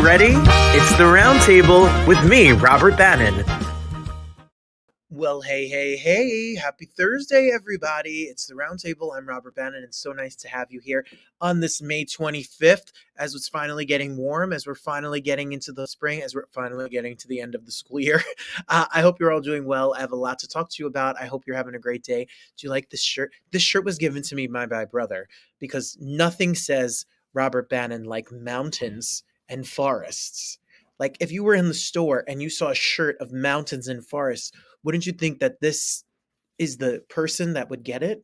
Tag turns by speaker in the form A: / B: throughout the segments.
A: ready? It's the Roundtable with me, Robert Bannon. Well, hey. Happy Thursday, everybody. It's the Roundtable. I'm Robert Bannon. It's so nice to have you here on this May 25th as it's finally getting warm, as we're finally getting into the spring, as we're finally getting to the end of the school year. I hope you're all doing well. I have a lot to talk to you about. I hope you're having a great day. Do you like this shirt? This shirt was given to me by my brother because nothing says Robert Bannon like mountains and forests. Like if you were in the store and you saw a shirt of mountains and forests, wouldn't you think that this is the person that would get it?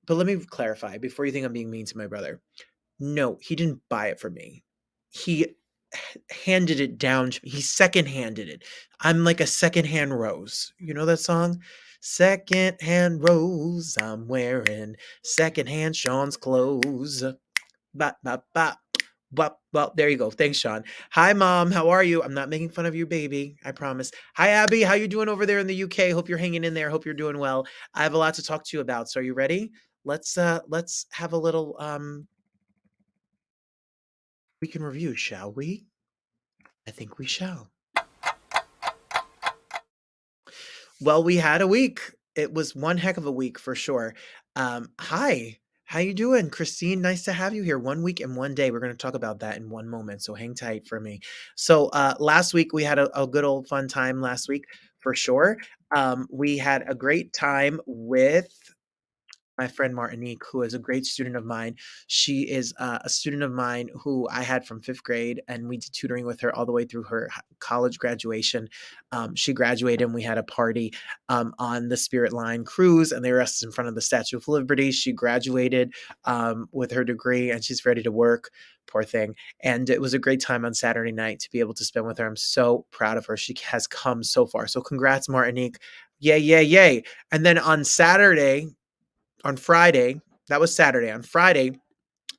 A: But let me clarify before you think I'm being mean to my brother. No, he didn't buy it for me. He handed it down to me. He second-handed it. I'm like a second-hand rose. You know that song? Second-hand rose, I'm wearing second-hand Sean's clothes. Bop, bop, bop. Well, there you go. Thanks, Sean. Hi, Mom. How are you? I'm not making fun of your baby. I promise. Hi, Abby. How you doing over there in the UK? Hope you're hanging in there. Hope you're doing well. I have a lot to talk to you about. So are you ready? Let's have a little we can review, shall we? I think we shall. Well, we had a week. It was one heck of a week for sure. Hi. How you doing, Christine? Nice to have you here. 1 week and 1 day. We're going to talk about that in one moment, so hang tight for me. So last week, we had a good old fun time last week for sure. We had a great time with my friend Martinique, who is a great student of mine. She is a student of mine who I had from 5th grade, and we did tutoring with her all the way through her college graduation. She graduated, and we had a party on the Spirit Line cruise, and they were us in front of the Statue of Liberty. She graduated with her degree, and she's ready to work. Poor thing. And it was a great time on Saturday night to be able to spend with her. I'm so proud of her. She has come so far. So congrats, Martinique. Yay. And then on Friday, that was Saturday. On Friday,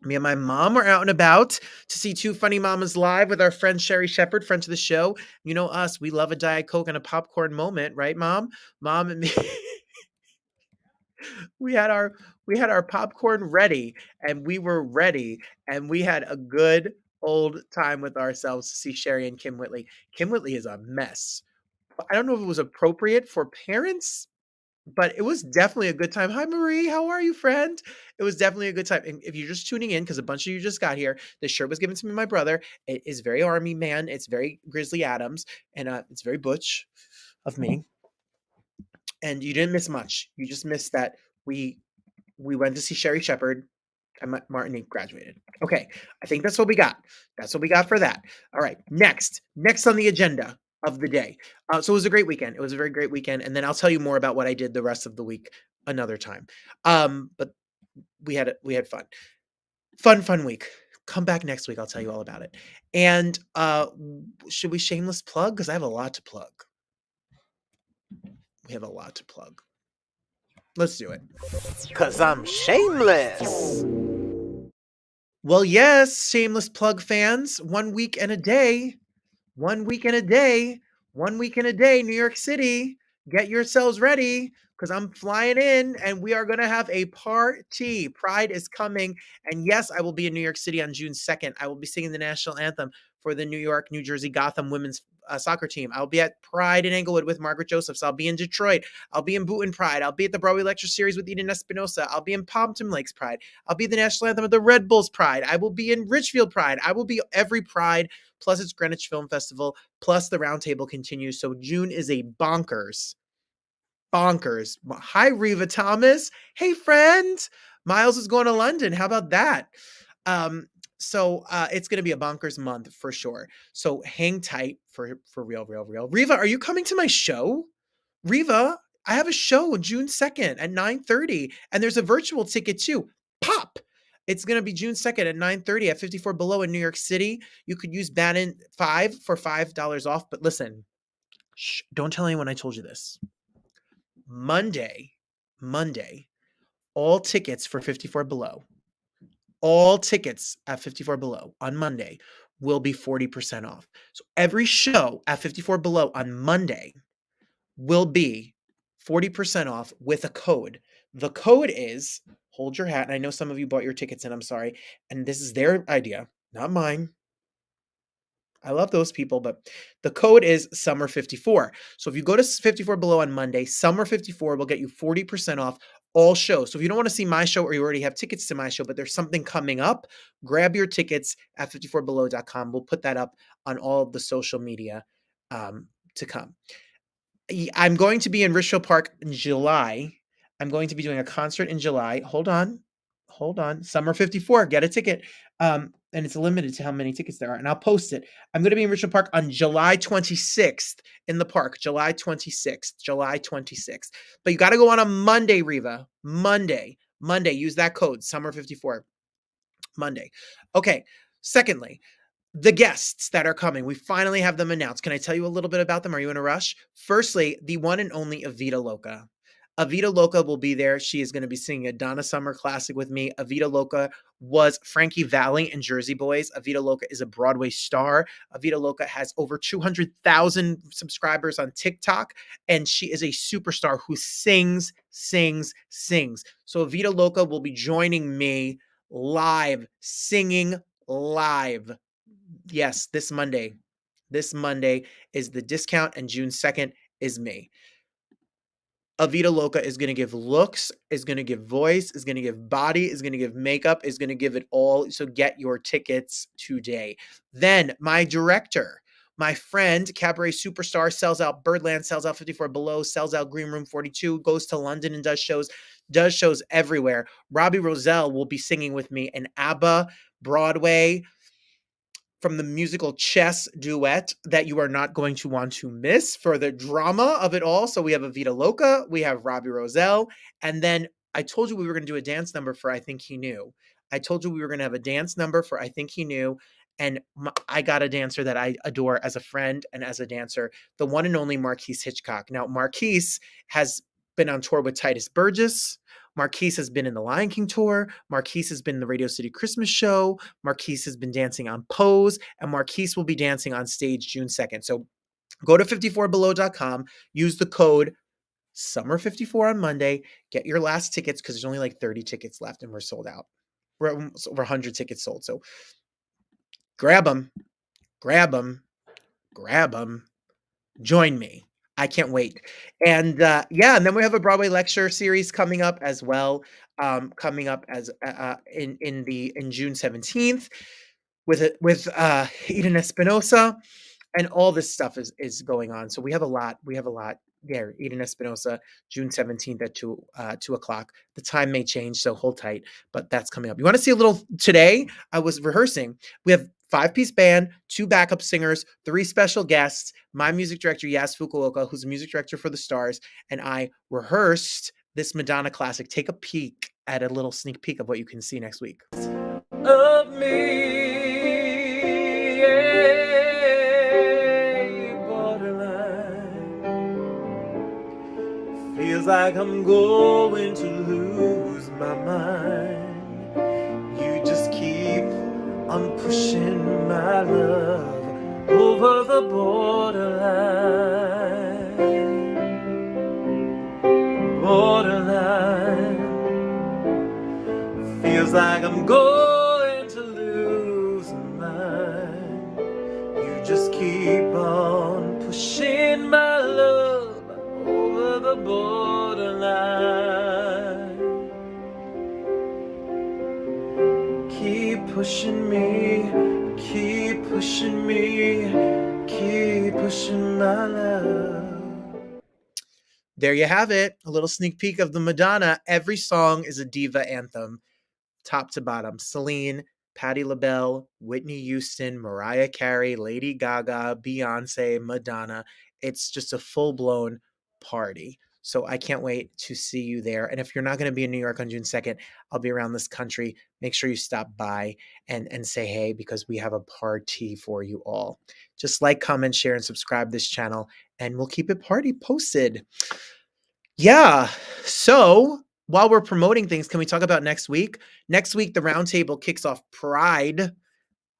A: me and my mom were out and about to see Two Funny Mamas live with our friend Sherry Shepard, friend to the show. You know us, we love a Diet Coke and a popcorn moment, right, Mom? Mom and me, we had our popcorn ready, and we were ready, and we had a good old time with ourselves to see Sherry and Kim Whitley. Kim Whitley is a mess. I don't know if it was appropriate for parents, but it was definitely a good time. Hi, Marie. How are you, friend? It was definitely a good time. And if you're just tuning in, because a bunch of you just got here, this shirt was given to me by my brother. It is very Army man. It's very Grizzly Adams. And it's very Butch of me. And you didn't miss much. You just missed that we went to see Sherry Shepard and Martinique graduated. Okay, I think that's what we got. That's what we got for that. All right, next on the agenda of the day. So it was a great weekend. It was a very great weekend. And then I'll tell you more about what I did the rest of the week another time. But we had fun. Fun week. Come back next week. I'll tell you all about it. And should we shameless plug? Because I have a lot to plug. We have a lot to plug. Let's do it. Because I'm shameless. Well, yes, shameless plug fans. 1 week and a day. 1 week and a day. 1 week and a day, New York City. Get yourselves ready because I'm flying in and we are going to have a party. Pride is coming. And yes, I will be in New York City on June 2nd. I will be singing the national anthem for the New York, New Jersey Gotham women's soccer team. I'll be at Pride in Englewood with Margaret Josephs. I'll be in Detroit. I'll be in Boonton Pride. I'll be at the Broadway Lecture Series with Eden Espinosa. I'll be in Pompton Lakes Pride. I'll be the national anthem of the Red Bulls Pride. I will be in Richfield Pride. I will be every Pride, plus it's Greenwich Film Festival, plus the Roundtable continues. So June is a bonkers. Hi, Reva Thomas. Hey, friend. Miles is going to London. How about that? So it's going to be a bonkers month for sure. So hang tight for real. Reva, are you coming to my show? Reva, I have a show on June 2nd at 9:30, and there's a virtual ticket too. Pop! It's going to be June 2nd at 9:30 at 54 Below in New York City. You could use Bannon 5 for $5 off, but listen, don't tell anyone I told you this. Monday, all tickets for 54 Below. All tickets at 54 Below on Monday will be 40% off. So every show at 54 Below on Monday will be 40% off with a code. The code is, hold your hat, and I know some of you bought your tickets, and I'm sorry, and this is their idea, not mine. I love those people, but the code is Summer54. So if you go to 54 Below on Monday, Summer54 will get you 40% off all shows. So if you don't want to see my show or you already have tickets to my show, but there's something coming up, grab your tickets at 54below.com. We'll put that up on all of the social media to come. I'm going to be in Richfield Park in July. I'm going to be doing a concert in July. Hold on. Summer54, get a ticket. And it's limited to how many tickets there are. And I'll post it. I'm going to be in Richfield Park on July 26th in the park. July 26th. But you got to go on a Monday, Reva. Monday. Use that code, Summer54. Monday. Okay. Secondly, the guests that are coming, we finally have them announced. Can I tell you a little bit about them? Are you in a rush? Firstly, the one and only Evita Loca. Evita Loca will be there. She is going to be singing a Donna Summer classic with me. Evita Loca was Frankie Valli in Jersey Boys. Evita Loca is a Broadway star. Evita Loca has over 200,000 subscribers on TikTok, and she is a superstar who sings. So Evita Loca will be joining me live, singing live. Yes, this Monday. This Monday is the discount, and June 2nd is me. Evita Loca is going to give looks, is going to give voice, is going to give body, is going to give makeup, is going to give it all. So get your tickets today. Then my director, my friend, cabaret superstar, sells out Birdland, sells out 54 Below, sells out Green Room 42, goes to London and does shows everywhere. Robbie Roselle will be singing with me in ABBA, Broadway, from the musical Chess duet that you are not going to want to miss for the drama of it all. So we have Evita Loca, we have Robbie Roselle, and then I told you we were going to do a dance number for I Think He Knew. I told you we were going to have a dance number for I Think He Knew, and I got a dancer that I adore as a friend and as a dancer, the one and only Marquise Hitchcock. Now, Marquise has been on tour with Titus Burgess. Marquise has been in the Lion King tour. Marquise has been in the Radio City Christmas show. Marquise has been dancing on Pose, and Marquise will be dancing on stage June 2nd. So go to 54below.com, use the code Summer54 on Monday, get your last tickets because there's only like 30 tickets left and we're sold out. We're over 100 tickets sold. So grab them. Join me. I can't wait. And and then we have a Broadway lecture series coming up as well. Coming up as in June 17th with Eden Espinosa, and all this stuff is going on. So we have a lot. Yeah, Eden Espinosa, June 17th at 2 o'clock. The time may change, so hold tight, but that's coming up. You want to see a little today? I was rehearsing. We have 5-piece band, 2 backup singers, 3 special guests, my music director, Yas Fukuoka, who's a music director for The Stars, and I rehearsed this Madonna classic. Take a peek at a little sneak peek of what you can see next week. Of me, borderline, feels like I'm going to lose my mind. You just keep on pushing my love over the borderline. Feels like I'm going to lose my mind. You just keep on pushing my love over the borderline. Keep pushing me, keep pushing me, keep pushing my love. There you have it. A little sneak peek of the Madonna. Every song is a diva anthem, top to bottom. Celine, Patti LaBelle, Whitney Houston, Mariah Carey, Lady Gaga, Beyonce, Madonna. It's just a full-blown party. So I can't wait to see you there. And if you're not going to be in New York on June 2nd, I'll be around this country. Make sure you stop by and say hey, because we have a party for you all. Just like, comment, share, and subscribe this channel, and we'll keep it party posted. Yeah. So while we're promoting things, can we talk about next week? Next week, the Roundtable kicks off Pride.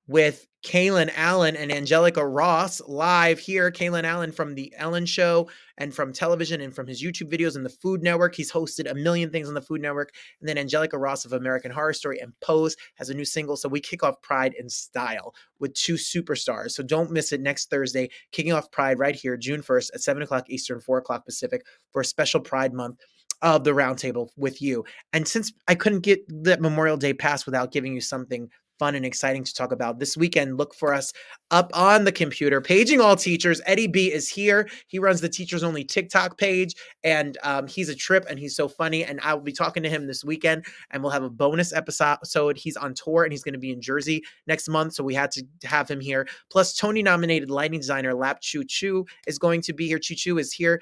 A: with Kaylin Allen and Angelica Ross live here. Kaylin Allen from The Ellen Show and from television and from his YouTube videos and the Food Network. He's hosted a million things on the Food Network. And then Angelica Ross of American Horror Story and Pose has a new single. So we kick off Pride in style with two superstars. So don't miss it next Thursday, kicking off Pride right here, June 1st at 7 o'clock Eastern, 4 o'clock Pacific for a special Pride Month of the Roundtable with you. And since I couldn't get the Memorial Day pass without giving you something fun and exciting to talk about this weekend, look for us up on the computer, paging all teachers. Eddie B is here. He runs the Teachers Only TikTok page, and he's a trip, and he's so funny. And I will be talking to him this weekend, and we'll have a bonus episode. He's on tour, and he's going to be in Jersey next month, so we had to have him here. Plus, Tony-nominated lighting designer Lap Choo Choo is going to be here. Choo Choo is here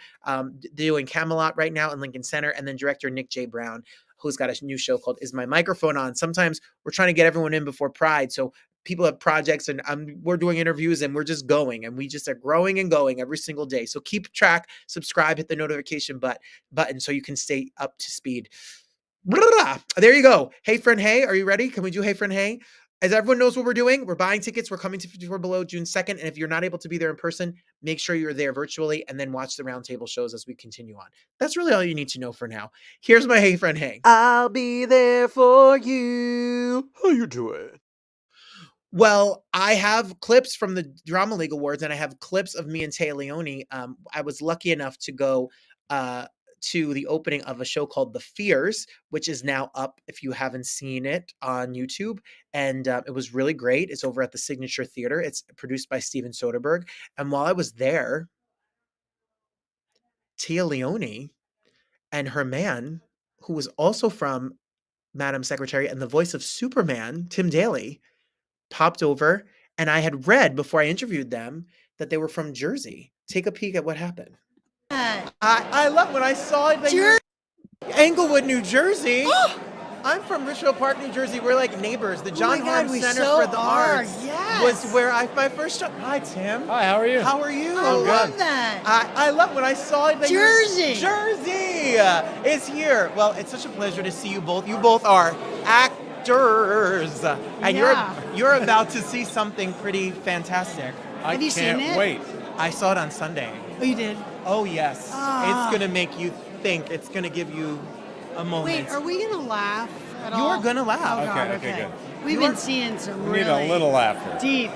A: doing Camelot right now in Lincoln Center, and then director Nick J. Brown, who's got a new show called Is My Microphone On? Sometimes we're trying to get everyone in before Pride. So people have projects and we're doing interviews and we're just going, and we just are growing and going every single day. So keep track, subscribe, hit the notification button so you can stay up to speed. There you go. Hey friend, hey, are you ready? Can we do Hey friend, hey? As everyone knows what we're doing, we're buying tickets. We're coming to 54 Below June 2nd. And if you're not able to be there in person, make sure you're there virtually and then watch the Roundtable shows as we continue on. That's really all you need to know for now. Here's my Hey Friend Hey. I'll be there for you. How you doing? Well, I have clips from the Drama League Awards and I have clips of me and Téa Leoni. I was lucky enough to go to the opening of a show called The Fears, which is now up if you haven't seen it on YouTube. And it was really great. It's over at the Signature Theater. It's produced by Steven Soderbergh. And while I was there, Téa Leoni and her man, who was also from Madam Secretary and the voice of Superman, Tim Daly, popped over. And I had read before I interviewed them that they were from Jersey. Take a peek at what happened. I love when I saw it. Englewood, New Jersey. I'm from Richfield Park, New Jersey. We're like neighbors. The John Hamm Center for the Arts was where my first show. Hi, Tim.
B: Hi, how are you?
A: How are you?
C: I love that.
A: I love when I saw it.
C: Jersey.
A: Jersey is here. Well, it's such a pleasure to see you both. You both are actors, and you're about to see something pretty fantastic.
C: Have you seen it?
B: Wait.
A: I saw it on Sunday.
C: Oh, you did?
A: Oh, yes. It's going to make you think. It's going to give you a moment.
C: Wait, are we going to laugh at all?
A: You're going to laugh.
C: Oh, God,
B: Okay, good.
C: We've been seeing some
B: We
C: really
B: need a little laughter.
C: deep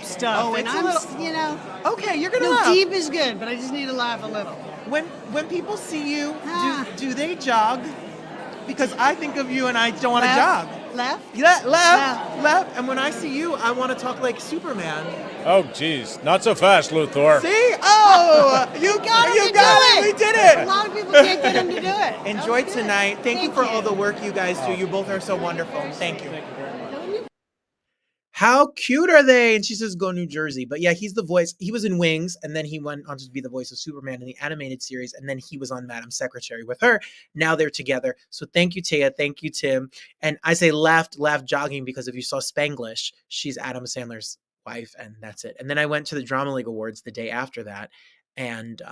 C: stuff.
A: Oh,
C: and
A: it's a
C: I'm,
A: little-
C: you know.
A: Okay, you're going to
C: No,
A: laugh.
C: deep is good, but I just need to laugh a little.
A: When people see you,
C: Ah.
A: do they jog? Because I think of you and I don't want to jog.
C: Left?
A: Left. And when I see you, I want to talk like Superman.
B: Oh, geez. Not so fast, Luthor.
A: See? Oh, you got it. We did
C: A
A: it.
C: lot of people can't get him to do it.
A: Enjoy
C: That was good.
A: tonight. Thank you for all the work you guys do.
B: Oh.
A: You both are so wonderful. Thank you. How cute are they? And she says, go New Jersey. But yeah, he's the voice. He was in Wings, and then he went on to be the voice of Superman in the animated series, and then he was on Madam Secretary with her. Now they're together. So thank you, Téa. Thank you, Tim. And I say laugh jogging because if you saw Spanglish, she's Adam Sandler's wife, and that's it. And then I went to the Drama League Awards the day after that, and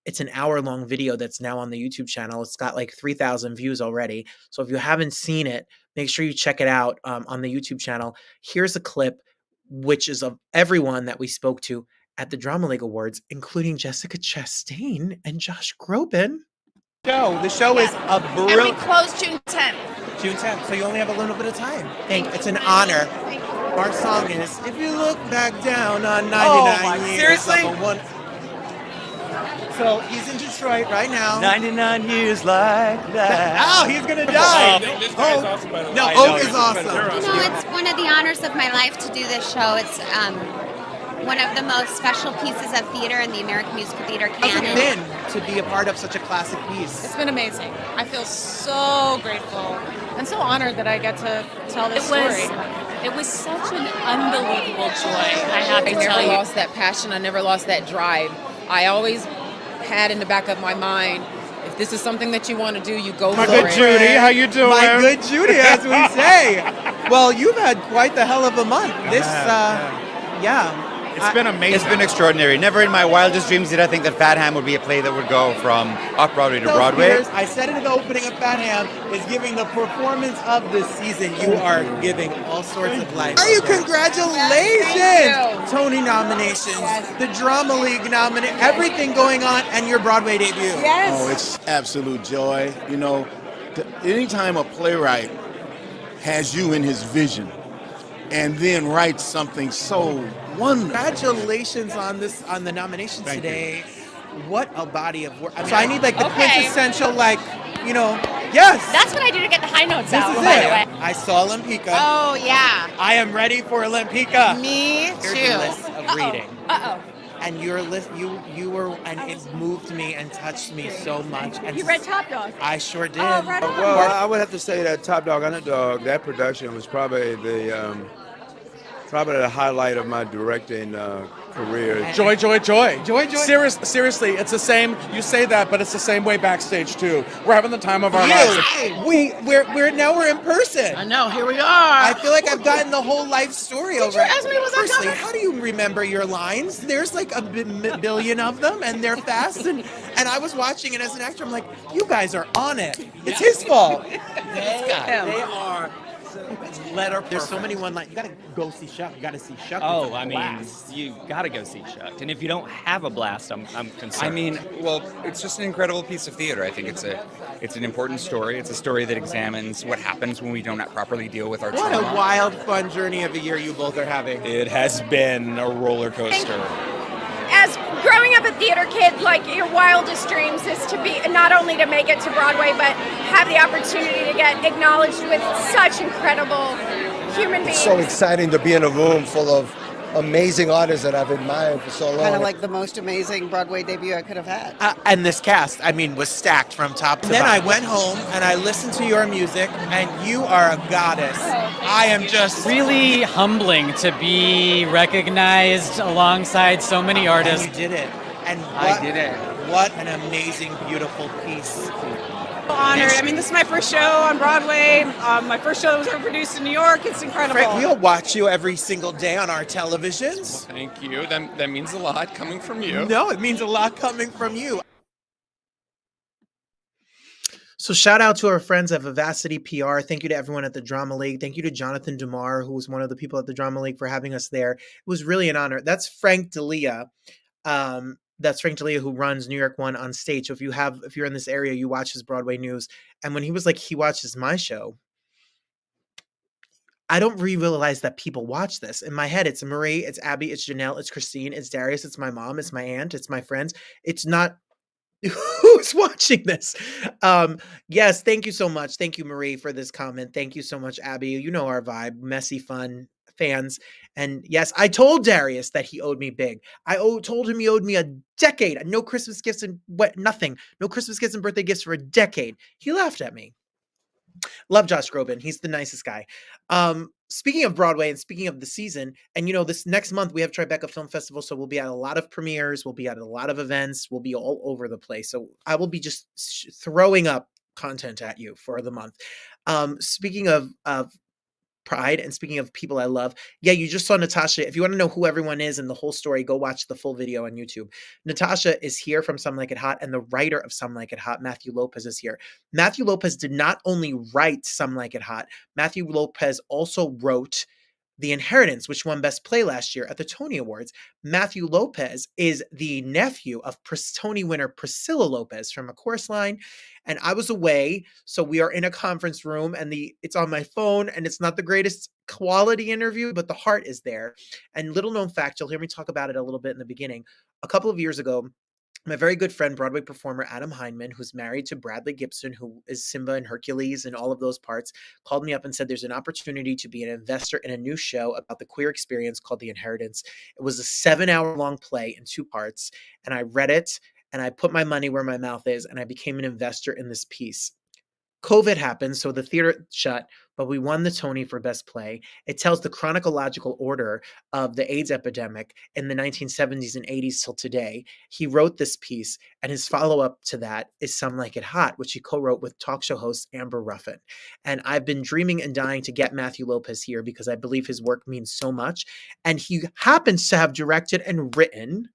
A: it's an hour-long video that's now on the YouTube channel. It's got like 3,000 views already. So if you haven't seen it, make sure you check it out on the YouTube channel. Here's a clip, which is of everyone that we spoke to at the Drama League Awards, including Jessica Chastain and Josh Groban. The show is a brilliant.
D: And we close June 10th.
A: June 10th, so you only have a little bit of time. It's an honor.
D: Thank you.
A: Our song is "If You Look Back Down on 99 Years."
E: Seriously?
A: of a one. So he's in Detroit right now.
E: 99 years like that.
A: Oh, he's gonna die.
B: This guy is awesome, by the way.
A: No,
E: I know,
A: Oak is
E: he's
A: awesome.
E: better.
F: You know, it's one of the honors of my life to do this show. It's one of the most special pieces of theater in the American musical theater
A: How's it
F: canon.
A: been to be a part of such a classic piece?
G: It's been amazing. I feel so grateful and so honored that I get to tell this story.
H: It was such an unbelievable joy, I have to
D: I never
H: tell you.
D: lost that passion. I never lost that drive. I always had in the back of my mind, if this is something that you want to do, you go
B: My
D: for
B: good
D: it.
B: Judy, how you doing?
A: My good Judy, as we say. Well, you've had quite the hell of a month. This, yeah.
B: It's been amazing.
E: It's been extraordinary. Never in my wildest dreams did I think that Fat Ham would be a play that would go from off-Broadway to Broadway.
A: I said it at the opening of Fat Ham is giving the performance of this season. You are giving all sorts of life. Are you? Congratulations!
G: Thank you.
A: Tony nominations, the Drama League nomination, everything going on, and your Broadway debut.
G: Yes.
I: Oh, it's absolute joy. You know, anytime a playwright has you in his vision and then writes something so wonderful.
A: Congratulations on the nomination today. What a body of work. So I need like the quintessential, like, yes.
H: That's what I do to get the high notes
A: This
H: out,
A: is
H: by
A: it.
H: the way.
A: I saw Olympika.
F: Oh, yeah.
A: I am ready for Olympika.
G: Me
A: Here's the
G: too.
A: list of reading.
H: Uh-oh.
A: And your list, you were, and it moved me and touched me so much. And
H: You read Top Dog.
A: I sure did.
H: Oh, right on.
J: Well, I would have to say that Top Dog Underdog, that production was probably the highlight of my directing career.
B: Joy, joy, joy.
A: Joy, joy.
B: Seriously, it's the same. You say that, but it's the same way backstage too. We're having the time of our lives.
A: We're in person.
C: I know. Here we are.
A: I feel like I've gotten the whole life story over.
C: you ask me was I
A: Firstly,
C: coming?
A: how do you remember your lines? There's like a billion of them, and they're fast. And I was watching it as an actor. I'm like, you guys are on it. It's his fault. They are. There's so many one-line. You gotta go see Shuck. You gotta see Shuck.
K: Oh, I mean, you gotta go see Shucked. And if you don't have a blast, I'm concerned.
L: I mean, well, it's just an incredible piece of theater. I think it's an important story. It's a story that examines what happens when we don't properly deal with our
A: What
L: trauma.
A: a wild, fun journey of a year you both are having.
B: It has been a roller coaster.
G: As growing up a theater kid, like your wildest dreams is to be not only to make it to Broadway, but have the opportunity to get acknowledged with such incredible human beings.
M: It's so exciting to be in a room full of amazing artists that I've admired for so long.
C: Kind of like the most amazing Broadway debut I could have had.
A: And this cast, I mean, was stacked from top to bottom. Then I went home and I listened to your music, and you are a goddess. I am just
K: really humbling to be recognized alongside so many
A: And
K: artists.
A: you did it. And
K: I did it.
A: What an amazing, beautiful piece.
G: Honored. I mean, this is my first show on Broadway. My first show that was ever produced in New York. It's incredible.
A: Frank, we'll watch you every single day on our televisions.
L: Thank you. That means a lot coming from you.
A: No, it means a lot coming from you. So shout out to our friends at Vivacity PR. Thank you to everyone at the Drama League. Thank you to Jonathan Dumar, who was one of the people at the Drama League, for having us there. It was really an honor. That's Frank D'Elia. That's Frank D'Elia, who runs New York One on stage. So if you're in this area, you watch his Broadway news. And when he was like, he watches my show, I don't realize that people watch this. In my head, it's Marie, it's Abby, it's Janelle, it's Christine, it's Darius, it's my mom, it's my aunt, it's my friends. It's not who's watching this. Yes, thank you so much. Thank you, Marie, for this comment. Thank you so much, Abby. You know our vibe, messy, fun fans. And yes, I told Darius that he owed me big. I told him he owed me a decade. No Christmas gifts and nothing. No Christmas gifts and birthday gifts for a decade. He laughed at me. Love Josh Groban. He's the nicest guy. Speaking of Broadway and speaking of the season, and this next month we have Tribeca Film Festival, so we'll be at a lot of premieres, we'll be at a lot of events, we'll be all over the place. So I will be just throwing up content at you for the month. Speaking of pride and speaking of people I love, yeah, you just saw Natasha. If you want to know who everyone is and the whole story, go watch the full video on YouTube. Natasha is here from Some Like It Hot, and the writer of Some Like It Hot, Matthew Lopez, is here. Matthew Lopez did not only write Some Like It Hot, Matthew Lopez also wrote The Inheritance, which won Best Play last year at the Tony Awards. Matthew Lopez is the nephew of Tony winner Priscilla Lopez from A Chorus Line. And I was away, so we are in a conference room, and it's on my phone, and it's not the greatest quality interview, but the heart is there. And little known fact, you'll hear me talk about it a little bit in the beginning. A couple of years ago, my very good friend, Broadway performer Adam Hindman, who's married to Bradley Gibson, who is Simba and Hercules and all of those parts, called me up and said there's an opportunity to be an investor in a new show about the queer experience called The Inheritance. It was a 7-hour-long play in 2 parts, and I read it, and I put my money where my mouth is, and I became an investor in this piece. COVID happened, so the theater shut. but we won the Tony for Best Play. It tells the chronological order of the AIDS epidemic in the 1970s and 80s till today. He wrote this piece, and his follow-up to that is Some Like It Hot, which he co-wrote with talk show host Amber Ruffin. And I've been dreaming and dying to get Matthew Lopez here because I believe his work means so much. And he happens to have directed and written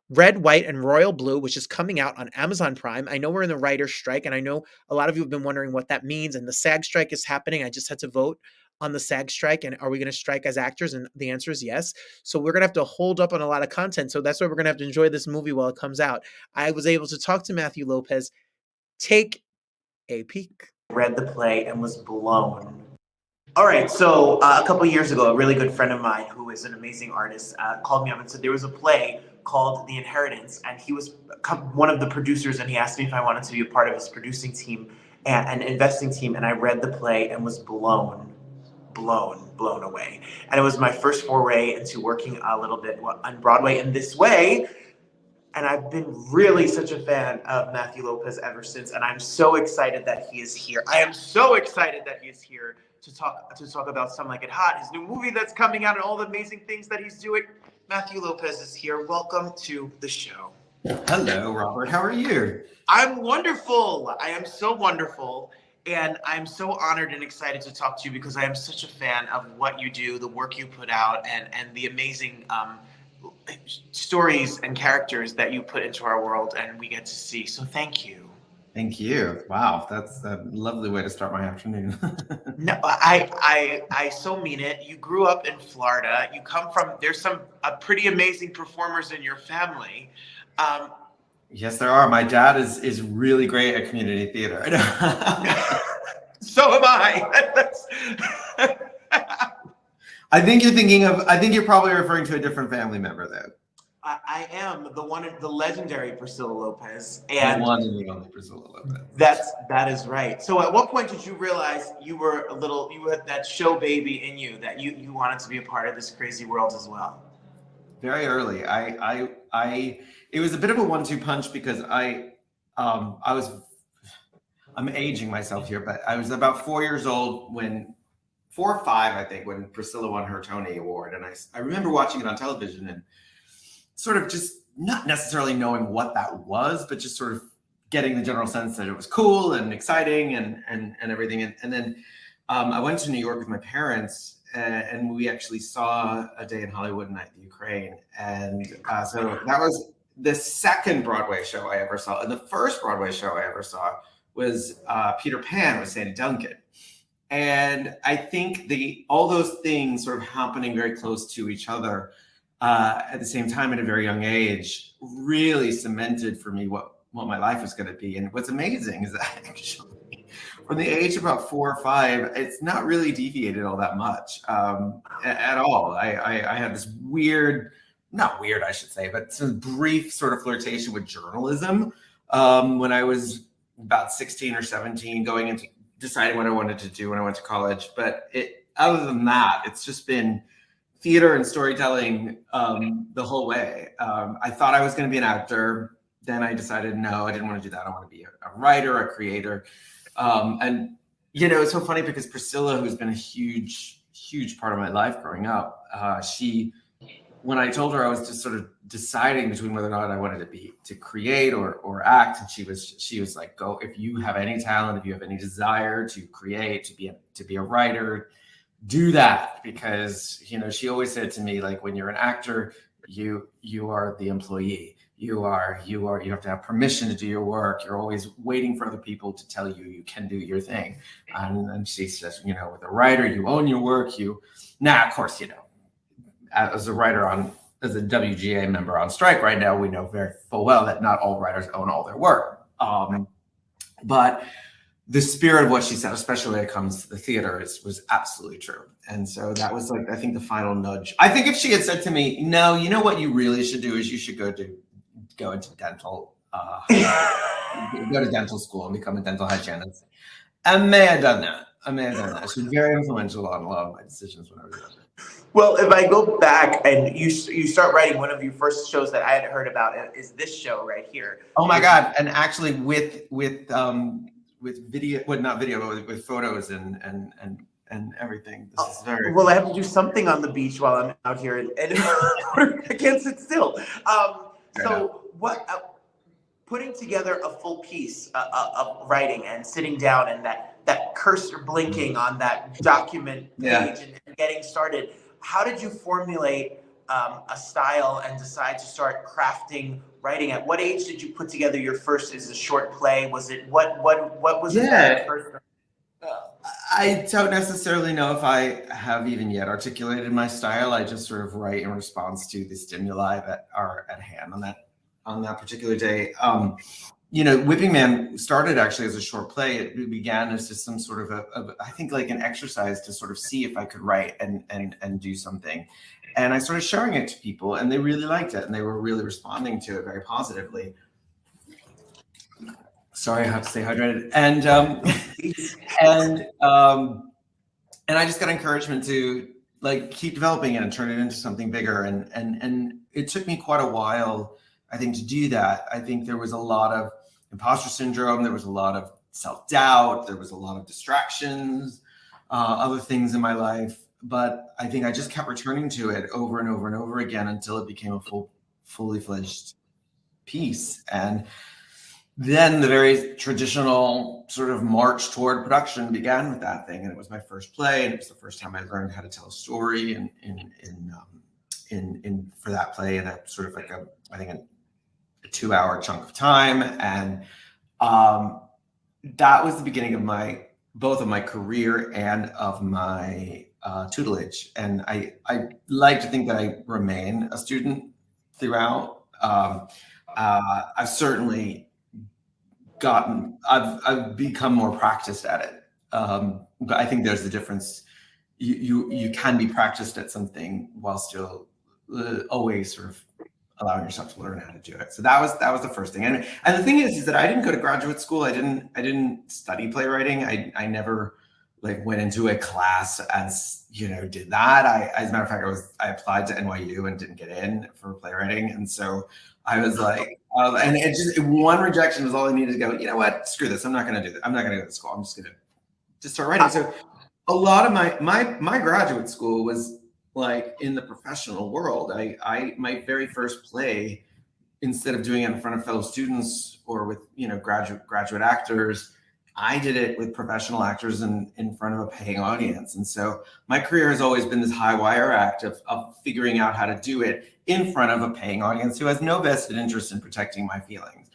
A: Red, White, and Royal Blue, which is coming out on Amazon Prime. I know we're in the writer's strike, and I know a lot of you have been wondering what that means, and the SAG strike is happening. I just had to vote on the SAG strike, and are we going to strike as actors? And the answer is yes. So we're going to have to hold up on a lot of content, so that's why we're going to have to enjoy this movie while it comes out. I was able to talk to Matthew Lopez. Take a peek. Read the play and was blown. All right, so a couple years ago, a really good friend of mine who is an amazing artist called me up and said there was a play called The Inheritance, and he was one of the producers, and he asked me if I wanted to be a part of his producing team and investing team, and I read the play and was blown away. And it was my first foray into working a little bit on Broadway in this way, and I've been really such a fan of Matthew Lopez ever since, and I'm so excited that he is here. I am so excited that he is here to talk about Some Like It Hot, his new movie that's coming out, and all the amazing things that he's doing. Matthew Lopez is here. Welcome to the show.
N: Hello, Robert. How are you?
A: I'm wonderful. I am so wonderful. And I'm so honored and excited to talk to you because I am such a fan of what you do, the work you put out, and the amazing stories and characters that you put into our world and we get to see. So thank you.
N: Thank you. Wow, that's a lovely way to start my afternoon.
A: No, I so mean it. You grew up in Florida. You come from, there's some pretty amazing performers in your family.
N: Yes, there are. My dad is really great at community theater.
A: So am I.
N: I think you're probably referring to a different family member though.
A: I am the legendary Priscilla Lopez, and
N: the one and the only Priscilla Lopez.
A: That is right. So, at what point did you realize you had that show baby in you, that you wanted to be a part of this crazy world as well?
N: Very early. It was a bit of a 1-2 punch because I'm aging myself here, but I was about 4 years old 4 or 5, I think, when Priscilla won her Tony Award, and I remember watching it on television and sort of just not necessarily knowing what that was, but just sort of getting the general sense that it was cool and exciting and everything. And then I went to New York with my parents, and we actually saw A Day in Hollywood, Night in the Ukraine. And so that was the second Broadway show I ever saw. And the first Broadway show I ever saw was Peter Pan with Sandy Duncan. And I think all those things sort of happening very close to each other at the same time at a very young age really cemented for me what my life was going to be. And what's amazing is that actually from the age of about 4 or 5, it's not really deviated all that much at all. I had this not weird, I should say, but some brief sort of flirtation with journalism when I was about 16 or 17, going into deciding what I wanted to do when I went to college. But other than that, it's just been theater and storytelling the whole way. I thought I was going to be an actor. Then I decided, no, I didn't want to do that. I want to be a writer, a creator. And, it's so funny because Priscilla, who's been a huge, huge part of my life growing up, when I told her I was just sort of deciding between whether or not I wanted to create or act, and she was like, go, if you have any talent, if you have any desire to create, to be a writer, do that. Because she always said to me, like, when you're an actor, you are the employee. You have to have permission to do your work. You're always waiting for other people to tell you can do your thing. And she says, with a writer, you own your work. Of course, as a writer as a WGA member on strike right now, we know very full well that not all writers own all their work. But the spirit of what she said, especially when it comes to the theater, was absolutely true. And so that was I think the final nudge. I think if she had said to me, no, you know what you really should do is you should go into dental, go to dental school and become a dental hygienist. I may have done that. She was very influential on a lot of my decisions when I was younger.
A: Well, if I go back and you start writing, one of your first shows that I had heard about is this show right here.
N: Oh my God. And actually with video, well, not video, but with photos and and everything. This is very
A: Well, I have to do something on the beach while I'm out here, and I can't sit still. So what? Putting together a full piece of writing and sitting down and that cursor blinking on that document page and getting started. How did you formulate a style and decide to start crafting writing? At what age did you put together your first? Is a short play? Was it what was the first?
N: I don't necessarily know if I have even yet articulated my style. I just sort of write in response to the stimuli that are at hand on that particular day. Whipping Man started actually as a short play. It began as just some sort of I think like an exercise to sort of see if I could write and do something. And I started showing it to people, and they really liked it, and they were really responding to it very positively. Sorry, I have to stay hydrated. And I just got encouragement to like keep developing it and turn it into something bigger. And it took me quite a while, I think, to do that. I think there was a lot of imposter syndrome. There was a lot of self-doubt. There was a lot of distractions, other things in my life. But I think I just kept returning to it over and over and over again until it became a fully fledged piece. And then the very traditional sort of march toward production began with that thing. And it was my first play, and it was the first time I learned how to tell a story in for that play in a sort of like a 2-hour chunk of time. And that was the beginning of both of my career and of my tutelage. And I like to think that I remain a student throughout. I've certainly I've become more practiced at it. But I think there's the difference. You can be practiced at something while still always sort of allowing yourself to learn how to do it. So that was the first thing. And the thing is that I didn't go to graduate school. I didn't study playwriting. I never like went into a class and did that. As a matter of fact, I applied to NYU and didn't get in for playwriting. And so I was like, and it just one rejection was all I needed to go, you know what, screw this. I'm not going to do that. I'm not going to go to school. I'm just going to just start writing. So a lot of my graduate school was like in the professional world. My very first play, instead of doing it in front of fellow students or with, graduate actors, I did it with professional actors in front of a paying audience. And so my career has always been this high wire act of figuring out how to do it in front of a paying audience who has no vested interest in protecting my feelings.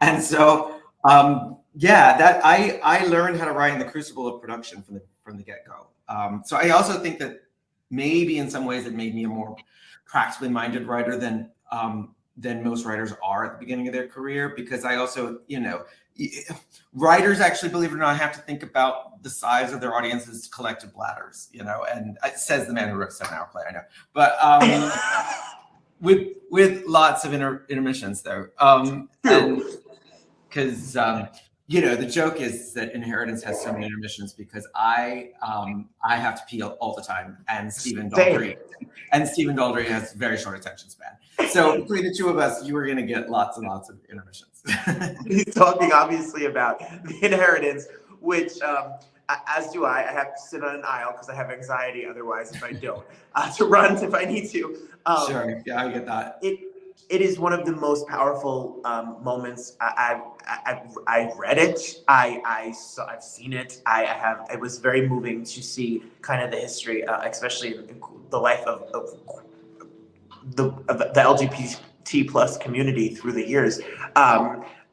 N: And so, that I learned how to write in the crucible of production from the get-go. So I also think that maybe in some ways it made me a more practically minded writer than most writers are at the beginning of their career, because I also, writers actually, believe it or not, have to think about the size of their audience's collective bladders, and it says the man who wrote a 7-hour play, I know, but with lots of intermissions though, because the joke is that Inheritance has so many intermissions because I have to pee all the time, and Stephen Daldry has very short attention span. So between the two of us, you are going to get lots and lots of intermissions.
A: He's talking obviously about The Inheritance, which, as do I have to sit on an aisle because I have anxiety otherwise if I don't, to run if I need to.
N: Sure, yeah, I get that.
A: It is one of the most powerful moments. I've read it. I've seen it. It was very moving to see kind of the history, especially in the life of the LGBT plus community through the years.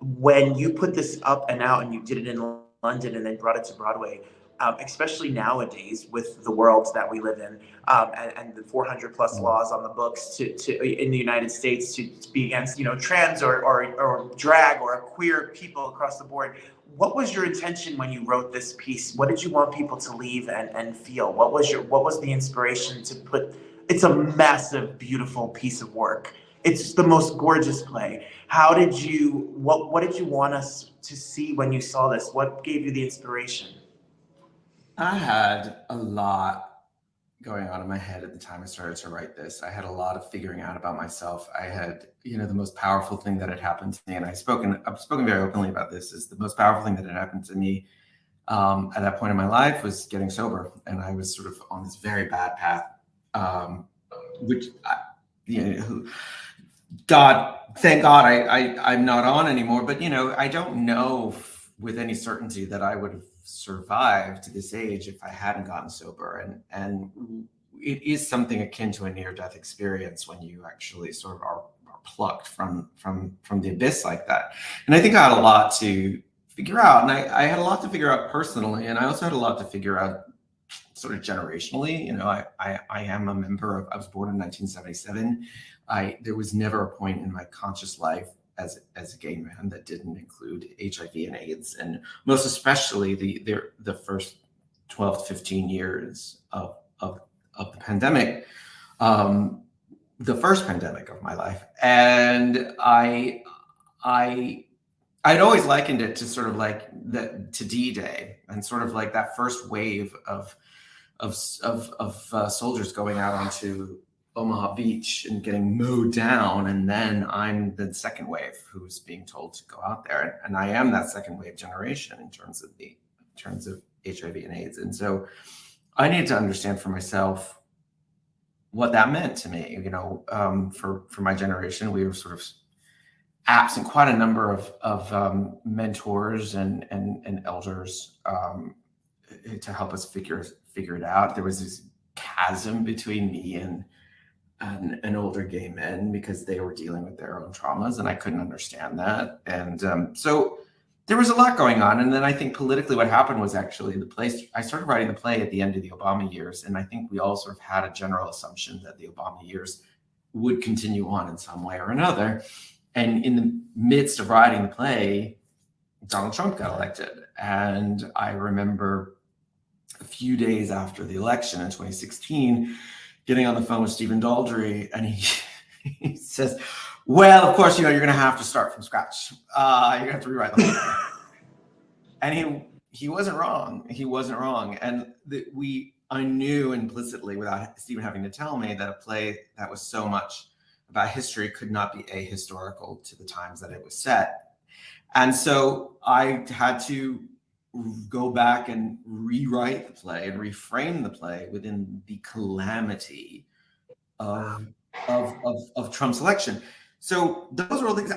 A: When you put this up and out, and you did it in London and then brought it to Broadway, especially nowadays with the world that we live in, and the 400 plus laws on the books to in the United States to be against trans or drag or queer people across the board. What was your intention when you wrote this piece? What did you want people to leave and feel? What was the inspiration to put? It's a massive, beautiful piece of work. It's the most gorgeous play. What did you want us to see when you saw this? What gave you the inspiration?
N: I had a lot going on in my head at the time I started to write this. I had a lot of figuring out about myself. I had, the most powerful thing that had happened to me, and I've spoken very openly about this, is the most powerful thing that had happened to me at that point in my life was getting sober, and I was sort of on this very bad path, which thank God I'm not on anymore. But I don't know with any certainty that I would have survived to this age if I hadn't gotten sober, and it is something akin to a near-death experience when you actually sort of are plucked from the abyss like that. And I think I had a lot to figure out, and I had a lot to figure out personally, and I also had a lot to figure out sort of generationally. I am a member of, I was born in 1977. There was never a point in my conscious life as a gay man that didn't include HIV and AIDS, and most especially the first 12 to 15 years of the pandemic, the first pandemic of my life. And I'd always likened it to sort of like to D-Day, and sort of like that first wave of soldiers going out onto Omaha Beach and getting mowed down, and then I'm the second wave who's being told to go out there, and I am that second wave generation in terms of HIV and AIDS. And so I needed to understand for myself what that meant to me. For my generation, we were sort of absent quite a number of mentors and elders to help us figure it out. There was this chasm between me and older gay men because they were dealing with their own traumas, and I couldn't understand that. And so there was a lot going on. And then I think politically what happened was actually I started writing the play at the end of the Obama years, and I think we all sort of had a general assumption that the Obama years would continue on in some way or another. And in the midst of writing the play, Donald Trump got elected. And I remember a few days after the election in 2016, getting on the phone with Stephen Daldry, and he says, well, of course, you're going to have to start from scratch. You're going to have to rewrite the whole thing. And he wasn't wrong. He wasn't wrong. And I knew implicitly, without Stephen having to tell me, that a play that was so much about history could not be ahistorical to the times that it was set. And so I had to go back and rewrite the play and reframe the play within the calamity of Trump's election. So those are all things.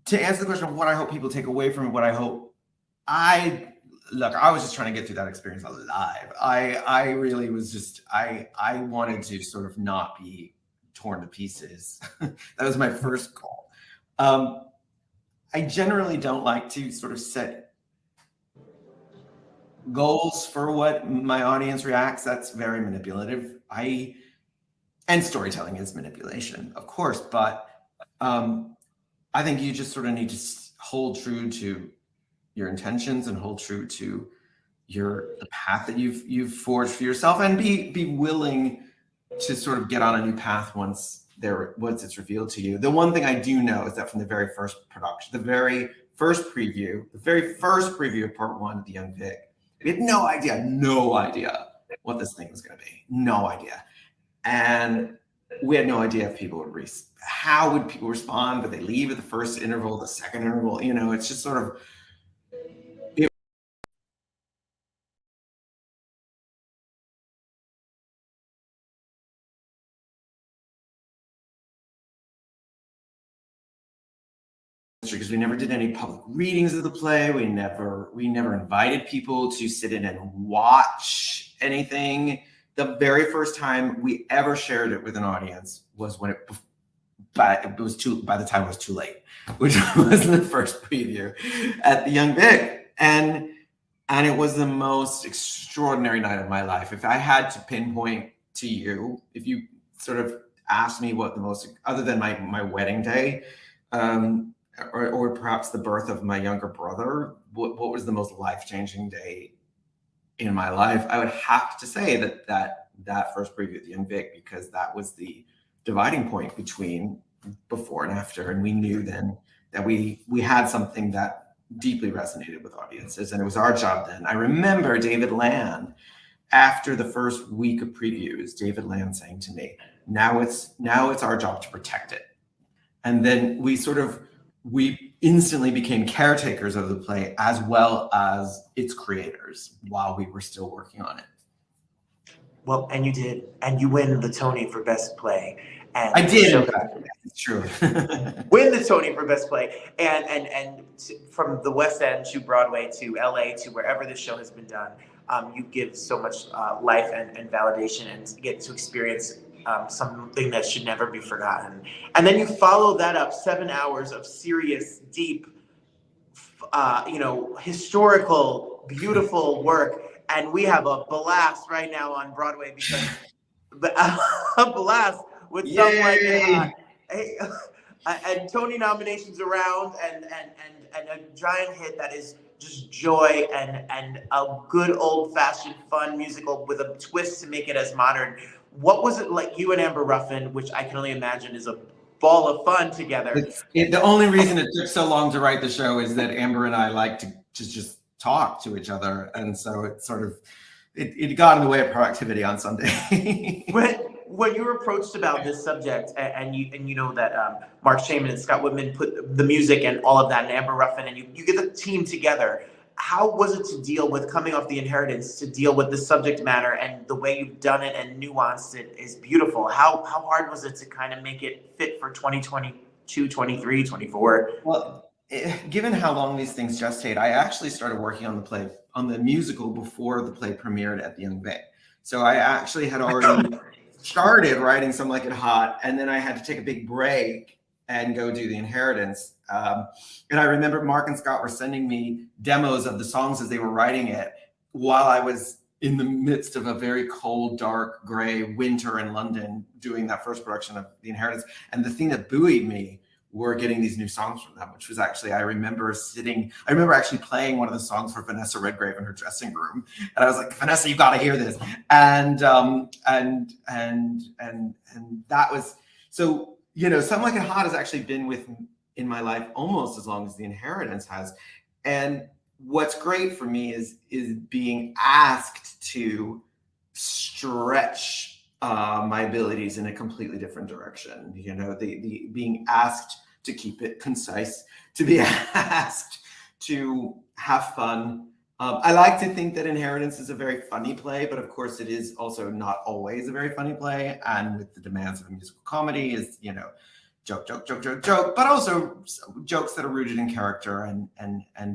N: To answer the question of what I hope people take away from it, I was just trying to get through that experience alive. I really was just, I wanted to sort of not be torn to pieces. That was my first goal. I generally don't like to sort of set goals for what my audience reacts. That's very manipulative. And storytelling is manipulation, of course, but I think you just sort of need to hold true to your intentions and hold true to the path that you've forged for yourself, and be willing to sort of get on a new path once it's revealed to you. The one thing I do know is that from the very first production, the very first preview of part one of The Young Vic, we had no idea what this thing was going to be. No idea. And we had no idea if people would how would people respond? Would they leave at the first interval, the second interval? It's just sort of, because we never did any public readings of the play. We never invited people to sit in and watch anything. The very first time we ever shared it with an audience was by the time it was too late, which was the first preview at the Young Vic. And it was the most extraordinary night of my life. If I had to pinpoint to you, if you sort of asked me what the most, other than my wedding day, or perhaps the birth of my younger brother, what was the most life-changing day in my life, I would have to say that first preview at the Young Vic, because that was the dividing point between before and after. And we knew then that we had something that deeply resonated with audiences, and it was our job then. I remember David Land, after the first week of previews, David Land saying to me, now it's our job to protect it. And then we instantly became caretakers of the play as well as its creators while we were still working on it.
A: Well, and you did, and you win the Tony for Best Play. And
N: I did, in fact. It's true.
A: Win the Tony for Best Play, and from the West End to Broadway to LA to wherever this show has been done, you give so much life and validation, and get to experience something that should never be forgotten. And then you follow that up 7 hours of serious, deep, historical, beautiful work. And we have a blast right now on Broadway because a blast with Some Like It Hot. And Tony nominations around, and a giant hit that is just joy and a good old-fashioned fun musical with a twist to make it as modern. What was it like, you and Amber Ruffin, which I can only imagine is a ball of fun together?
N: The only reason it took so long to write the show is that Amber and I like to just talk to each other, and so it sort of it got in the way of productivity on Sunday.
A: When you were approached about this subject, and you know that Mark Shaman and Scott Whitman put the music and all of that, and Amber Ruffin, and you get the team together, how was it to deal with coming off The Inheritance, to deal with the subject matter, and the way you've done it and nuanced it is beautiful? How hard was it to kind of make it fit for 2022, 23, 24?
N: Well, given how long these things gestate, I actually started working on the musical before the play premiered at the Young Vic. So I actually had already started writing Some Like It Hot, and then I had to take a big break and go do The Inheritance. And I remember Mark and Scott were sending me demos of the songs as they were writing it while I was in the midst of a very cold, dark, gray winter in London doing that first production of The Inheritance. And the thing that buoyed me were getting these new songs from them, which was actually, I remember actually playing one of the songs for Vanessa Redgrave in her dressing room. And I was like, Vanessa, you gotta hear this. And that was, so, Some Like It Hot has actually been in my life almost as long as The Inheritance has. And what's great for me is being asked to stretch my abilities in a completely different direction. The being asked to keep it concise, to be asked to have fun. I like to think that Inheritance is a very funny play, but of course it is also not always a very funny play. And with the demands of a musical comedy is, joke, but also jokes that are rooted in character and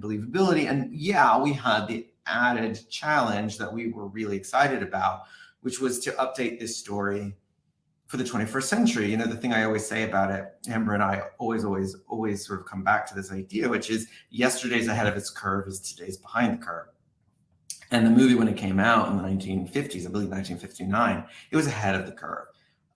N: believability. And yeah, we had the added challenge that we were really excited about, which was to update this story for the 21st century. The thing I always say about it, Amber and I always sort of come back to this idea, which is yesterday's ahead of its curve is today's behind the curve. And the movie, when it came out in the 1950s, I believe 1959, it was ahead of the curve.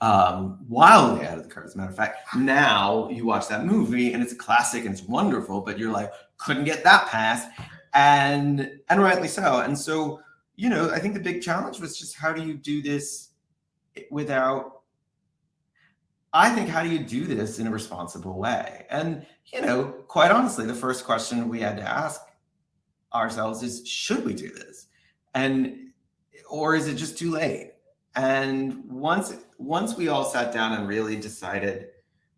N: Wildly ahead of the curve, as a matter of fact. Now you watch that movie and it's a classic and it's wonderful, but you're like, couldn't get that passed. And rightly so. And so, I think the big challenge was just how do you do this how do you do this in a responsible way? And, quite honestly, the first question we had to ask ourselves is, should we do this? Or is it just too late? And once we all sat down and really decided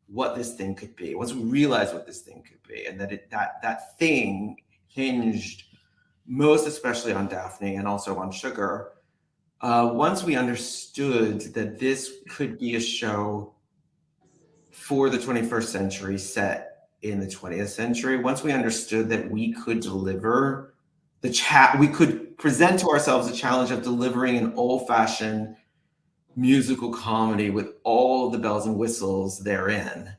N: what this thing could be, once we realized what this thing could be, and that thing hinged most especially on Daphne and also on Sugar, once we understood that this could be a show for the 21st century set in the 20th century, once we understood that we could deliver we could present to ourselves the challenge of delivering an old-fashioned musical comedy with all of the bells and whistles therein,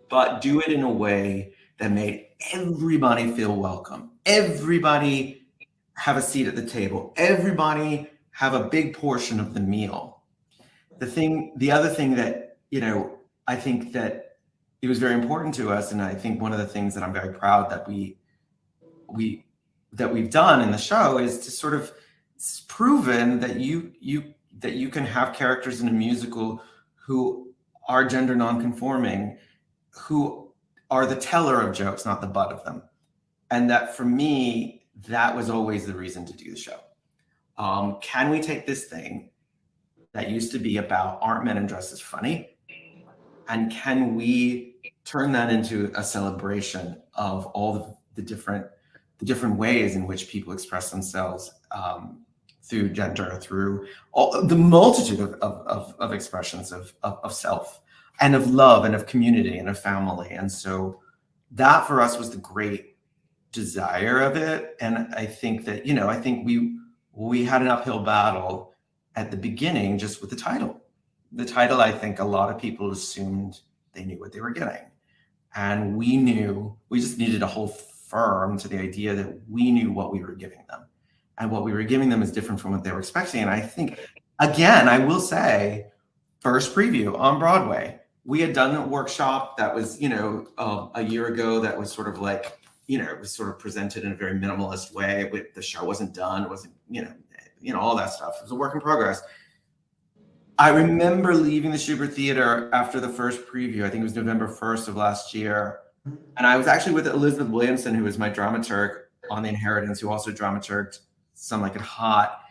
N: but do it in a way that made everybody feel welcome, everybody have a seat at the table, everybody have a big portion of the meal. The other thing that, I think that it was very important to us, and I think one of the things that I'm very proud that we've done in the show is to sort of proven that you can have characters in a musical who are gender nonconforming, who are the teller of jokes, not the butt of them. And that for me, that was always the reason to do the show. Can we take this thing that used to be about aren't men in dresses funny? And can we turn that into a celebration of all the different ways in which people express themselves through gender, through all the multitude of expressions of self and of love and of community and of family. And so that for us was the great desire of it. And I think that, I think we had an uphill battle at the beginning just with the title. The title, I think a lot of people assumed they knew what they were getting. And we just needed to hold firm to the idea that we knew what we were giving them. And what we were giving them is different from what they were expecting. And I think, again, I will say, first preview on Broadway. We had done a workshop that was, a year ago that was sort of like, it was sort of presented in a very minimalist way. The show wasn't done. It wasn't, all that stuff. It was a work in progress. I remember leaving the Shubert Theater after the first preview. I think it was November 1st of last year. And I was actually with Elizabeth Williamson, who was my dramaturg on The Inheritance, who also dramaturged Some Like It Hot.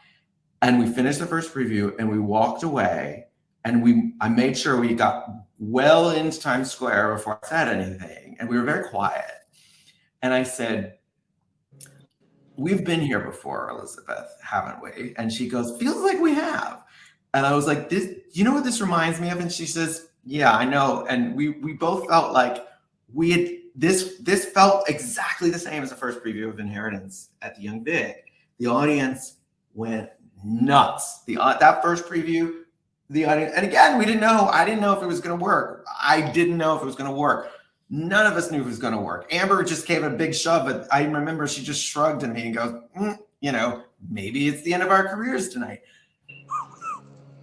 N: And we finished the first preview and we walked away and I made sure we got well into Times Square before I said anything. And we were very quiet. And I said, "We've been here before, Elizabeth, haven't we?" And she goes, "Feels like we have." And I was like, "You know what this reminds me of?" And she says, "Yeah, I know." And we both felt like this felt exactly the same as the first preview of Inheritance at the Young Vic. The audience went nuts. That first preview, the audience, and again, I didn't know if it was going to work. I didn't know if it was going to work. None of us knew if it was going to work. Amber just gave a big shove, but I remember she just shrugged at me and goes, "Maybe it's the end of our careers tonight."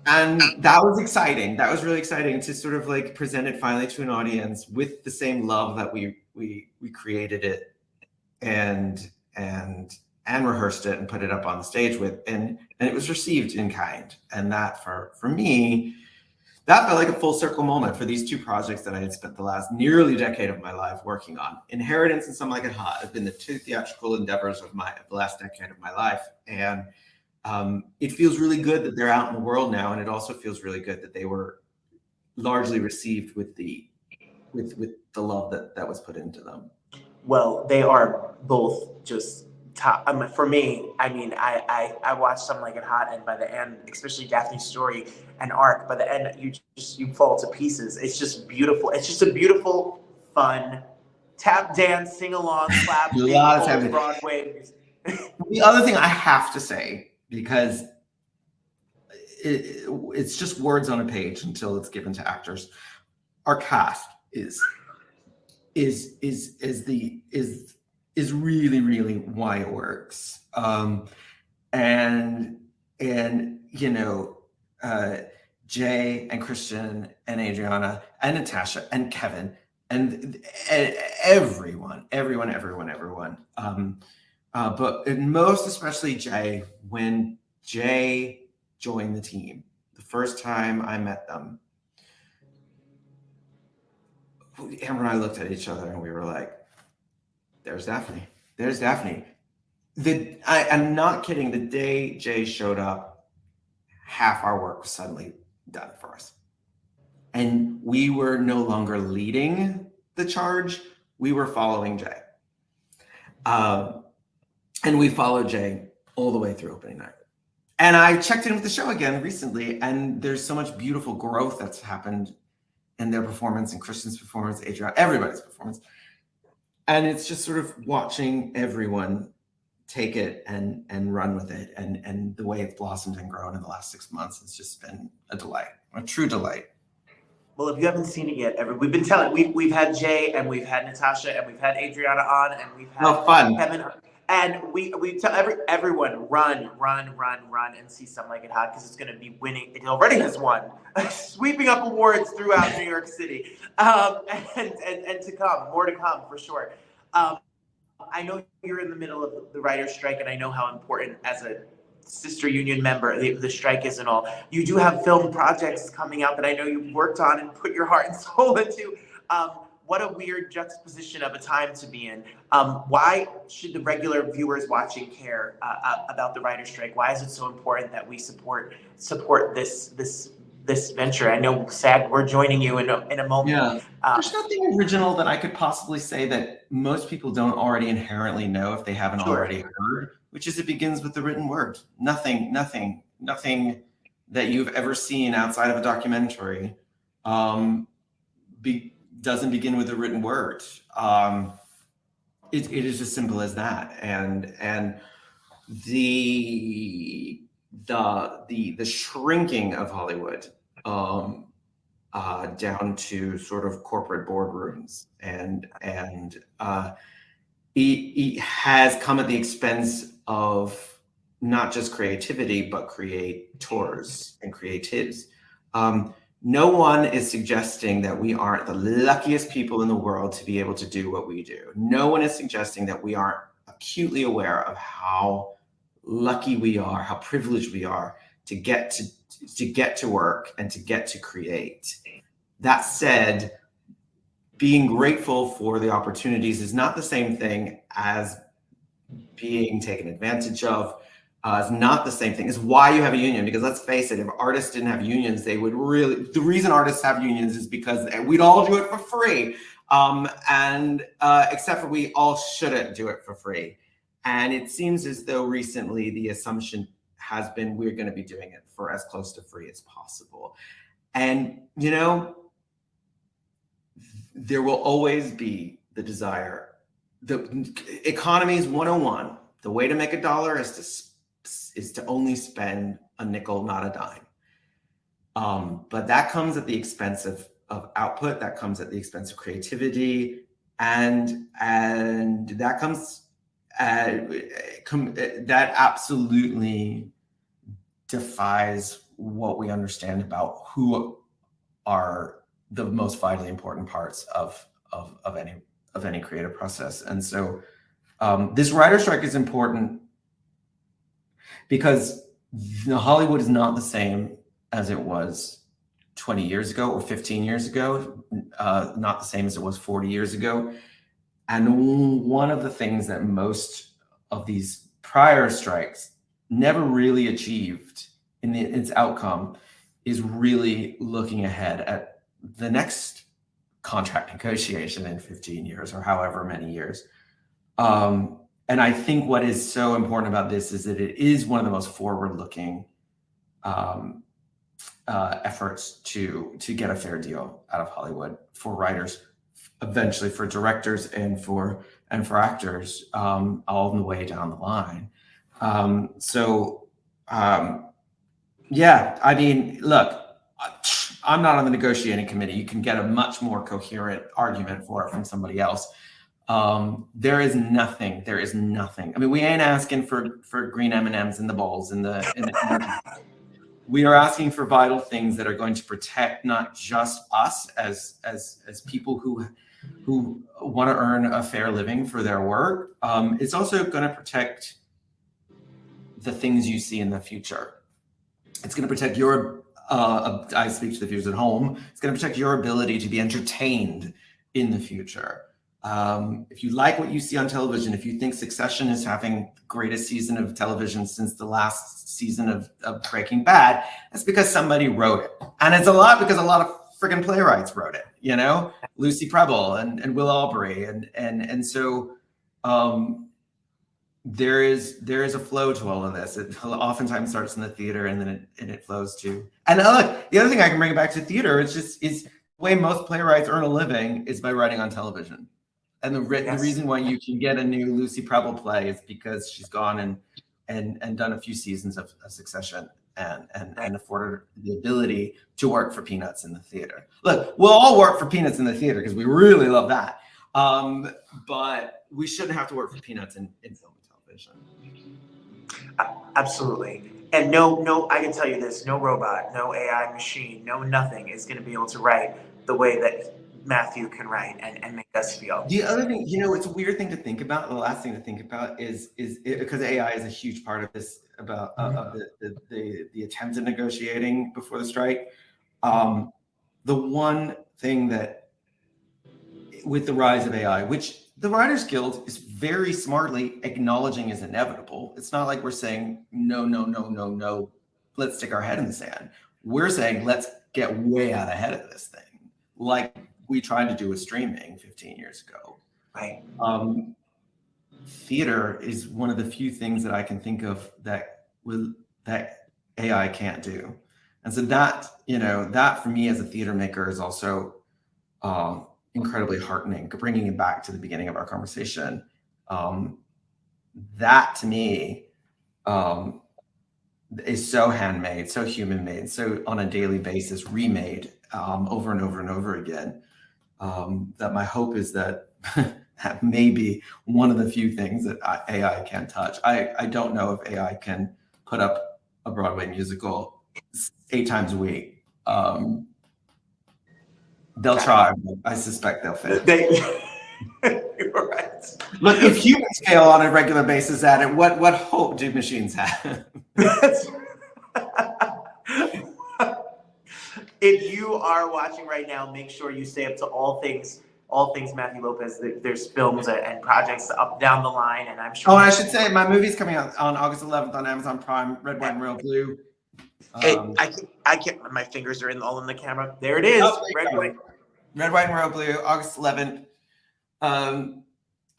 N: And that was exciting. That was really exciting to sort of like present it finally to an audience with the same love that we created it and rehearsed it and put it up on the stage with, and it was received in kind. And that for me, that felt like a full circle moment for these two projects that I had spent the last nearly decade of my life working on. Inheritance and Some Like It Hot have been the two theatrical endeavors of the last decade of my life. And it feels really good that they're out in the world now, and it also feels really good that they were largely received with the love that was put into them.
A: Well, they are both just top. For me, I watched Some Like It Hot, and by the end, especially Daphne's story and arc, by the end you fall to pieces. It's just beautiful. It's just a beautiful, fun tap dance, sing along, clap, Broadway.
N: The other thing I have to say, because it's just words on a page until it's given to actors. Our cast is really, really why it works. Jay and Christian and Adriana and Natasha and Kevin and everyone. But most especially Jay, when Jay joined the team, the first time I met them, Amber and I looked at each other and we were like, "There's Daphne. There's Daphne." I'm not kidding. The day Jay showed up, half our work was suddenly done for us. And we were no longer leading the charge. We were following Jay. And we followed Jay all the way through opening night. And I checked in with the show again recently, and there's so much beautiful growth that's happened in their performance, and Christian's performance, Adriana, everybody's performance. And it's just sort of watching everyone take it and run with it, and the way it's blossomed and grown in the last 6 months. It's just been a delight, a true delight.
A: Well, if you haven't seen it yet, we've been telling, we've had Jay and we've had Natasha and we've had Adriana on and we've had Kevin. And we tell everyone, run and see Some Like It Hot, because it's going to be winning. It already has won, sweeping up awards throughout New York City, and to come, more to come for sure. I know you're in the middle of the writer's strike, and I know how important as a sister union member the strike is and all. You do have film projects coming out that I know you've worked on and put your heart and soul into. What a weird juxtaposition of a time to be in. Why should the regular viewers watching care about the writer's strike? Why is it so important that we support this this venture. I know, SAG, we're joining you in a moment.
N: Yeah. There's nothing original that I could possibly say that most people don't already inherently know if they haven't already heard, which is it begins with the written word. Nothing that you've ever seen outside of a documentary doesn't begin with a written word. It is as simple as that. And the shrinking of Hollywood down to sort of corporate boardrooms and it has come at the expense of not just creativity, but creators and creatives. No one is suggesting that we aren't the luckiest people in the world to be able to do what we do. No one is suggesting that we aren't acutely aware of how lucky we are, how privileged we are to get to work and to get to create. That said, being grateful for the opportunities is not the same thing as being taken advantage of. It's not the same thing. It's why you have a union, because let's face it, if artists didn't have unions, they would really, the reason artists have unions is because we'd all do it for free. Except for we all shouldn't do it for free. And it seems as though recently the assumption has been we're going to be doing it for as close to free as possible. And, you know, there will always be the desire. The economy's 101. The way to make a dollar is to only spend a nickel, not a dime. But that comes at the expense of output. That comes at the expense of creativity, and that comes. That absolutely defies what we understand about who are the most vitally important parts of any creative process. And so this writer strike is important because Hollywood is not the same as it was 20 years ago or 15 years ago, not the same as it was 40 years ago. And one of the things that most of these prior strikes never really achieved in its outcome is really looking ahead at the next contract negotiation in 15 years or however many years. And I think what is so important about this is that it is one of the most forward-looking efforts to get a fair deal out of Hollywood for writers, eventually for directors and for actors, all the way down the line. Yeah, I mean, look, I'm not on the negotiating committee. You can get a much more coherent argument for it from somebody else. There is nothing. I mean, we ain't asking for green M&Ms in the bowls we are asking for vital things that are going to protect not just us as people who want to earn a fair living for their work. It's also going to protect the things you see in the future. It's going to protect your, I speak to the viewers at home, it's going to protect your ability to be entertained in the future. If you like what you see on television, if you think Succession is having the greatest season of television since the last season of Breaking Bad, that's because somebody wrote it. And it's a lot because a lot of friggin' playwrights wrote it, you know, Lucy Preble and Will Aubrey. And so there is a flow to all of this. It oftentimes starts in the theater and then it flows to, and look, the other thing I can bring it back to theater, is the way most playwrights earn a living is by writing on television. And the reason why you can get a new Lucy Preble play is because she's gone and done a few seasons of Succession and afforded the ability to work for peanuts in the theater. Look, we'll all work for peanuts in the theater because we really love that. But we shouldn't have to work for peanuts in film and television.
A: Absolutely. And no, I can tell you this, no robot, no AI machine, no nothing is going to be able to write the way that Matthew can write and make us feel.
N: The other thing, you know, it's a weird thing to think about. The last thing to think about is because AI is a huge part of this, about of the attempt at negotiating before the strike. The one thing that, with the rise of AI, which the Writers Guild is very smartly acknowledging is inevitable. It's not like we're saying, no, let's stick our head in the sand. we're saying, let's get way out ahead of this thing, like we tried to do with streaming 15 years ago.
A: Right.
N: Theater is one of the few things that I can think of that AI can't do. And so that, that for me as a theater maker is also incredibly heartening, bringing it back to the beginning of our conversation. That to me is so handmade, so human made, so on a daily basis remade over and over and over again, that my hope is that that may be one of the few things that AI can touch. I don't know if AI can put up a Broadway musical 8 times a week. They'll try, but I suspect they'll fail.
A: You're right.
N: Look, if humans fail on a regular basis at it, what hope do machines have?
A: If you are watching right now, make sure you stay up to all things Matthew Lopez. There's films and projects up down the line, and I'm sure.
N: Oh, and I should say my movie's coming out on August 11th on Amazon Prime. Red, White, and Royal Blue.
A: Hey, I can't. My fingers are all in the camera. There it is. Red, White,
N: and Royal Blue. August 11th.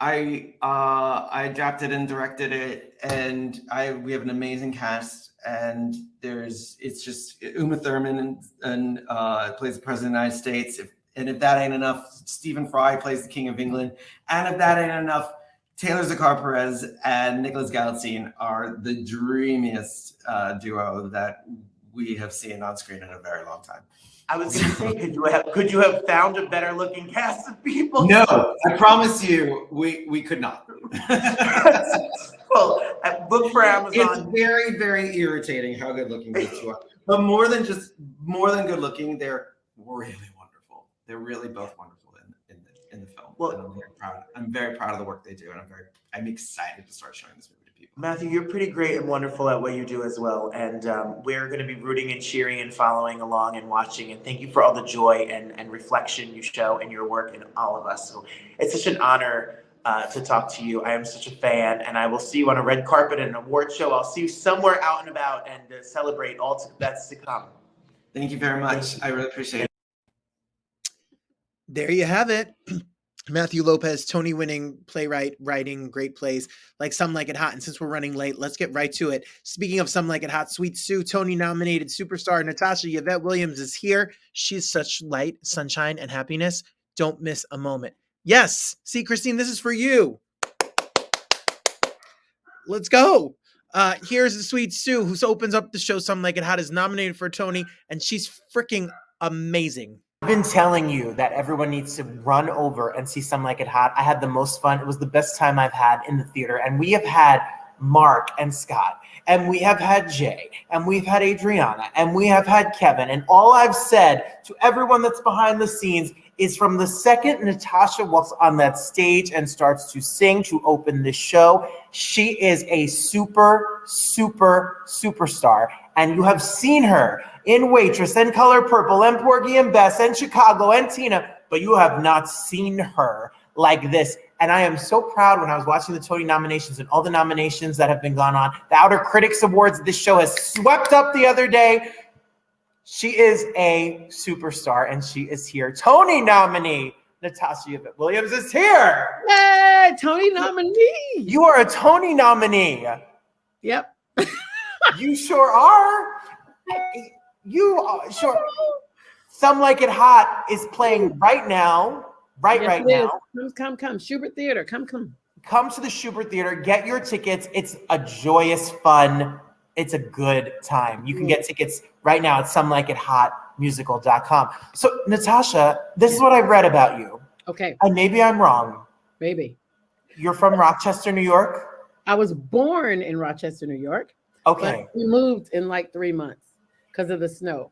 N: I adapted and directed it, and we have an amazing cast. And it's just Uma Thurman and plays the President of the United States. If that ain't enough, Stephen Fry plays the King of England. And if that ain't enough, Taylor Zakar Perez and Nicholas Galitzine are the dreamiest duo that we have seen on screen in a very long time.
A: I was going to say, could you have found a better looking cast of people?
N: No, I promise you, we could not.
A: Well, look for Amazon.
N: It's very, very irritating how good looking these two are. But more than good looking, they're really wonderful. They're really both wonderful in the film. Well, and I'm very proud. I'm very proud of the work they do, and I'm excited to start showing this movie to people.
A: Matthew, you're pretty great and wonderful at what you do as well, and we're going to be rooting and cheering and following along and watching. And thank you for all the joy and reflection you show in your work and all of us. So it's such an honor to talk to you. I am such a fan, and I will see you on a red carpet and an award show. I'll see you somewhere out and about and celebrate all that's to come.
N: Thank you very much. I really appreciate it.
A: There you have it. Matthew Lopez, Tony-winning playwright, writing great plays like Some Like It Hot. And since we're running late, let's get right to it. Speaking of Some Like It Hot, Sweet Sue, Tony-nominated superstar Natasha Yvette Williams is here. She's such light, sunshine, and happiness. Don't miss a moment. Yes. See, Christine, this is for you. Let's go. Here's the Sweet Sue, who opens up the show Some Like It Hot, is nominated for a Tony, and she's freaking amazing. I've been telling you that everyone needs to run over and see Some Like It Hot. I had the most fun. It was the best time I've had in the theater. And we have had Mark and Scott, and we have had Jay, and we've had Adriana, and we have had Kevin. And all I've said to everyone that's behind the scenes is from the second Natasha walks on that stage and starts to sing to open the show, she is a superstar. And you have seen her in Waitress and Color Purple and Porgy and Bess and Chicago and Tina, but you have not seen her like this. And I am so proud when I was watching the Tony nominations and all the nominations that have been gone on. The Outer Critics Awards this show has swept up the other day. She is a superstar, and she is here. Tony nominee Natasha Yvette Williams is here.
O: Hey, Tony nominee.
A: You are a Tony nominee.
O: Yep.
A: You sure are. You are sure. Some Like It Hot is playing right now. Right now.
O: Come. Schubert Theater. Come.
A: Come to the Schubert Theater. Get your tickets. It's a joyous, fun. It's a good time. You can get tickets right now at somelikeithotmusical.com. So, Natasha, this is what I read about you.
O: Okay.
A: And maybe I'm wrong.
O: Maybe.
A: You're from Rochester, New York?
O: I was born in Rochester, New York.
A: Okay.
O: But we moved in like 3 months because of the snow.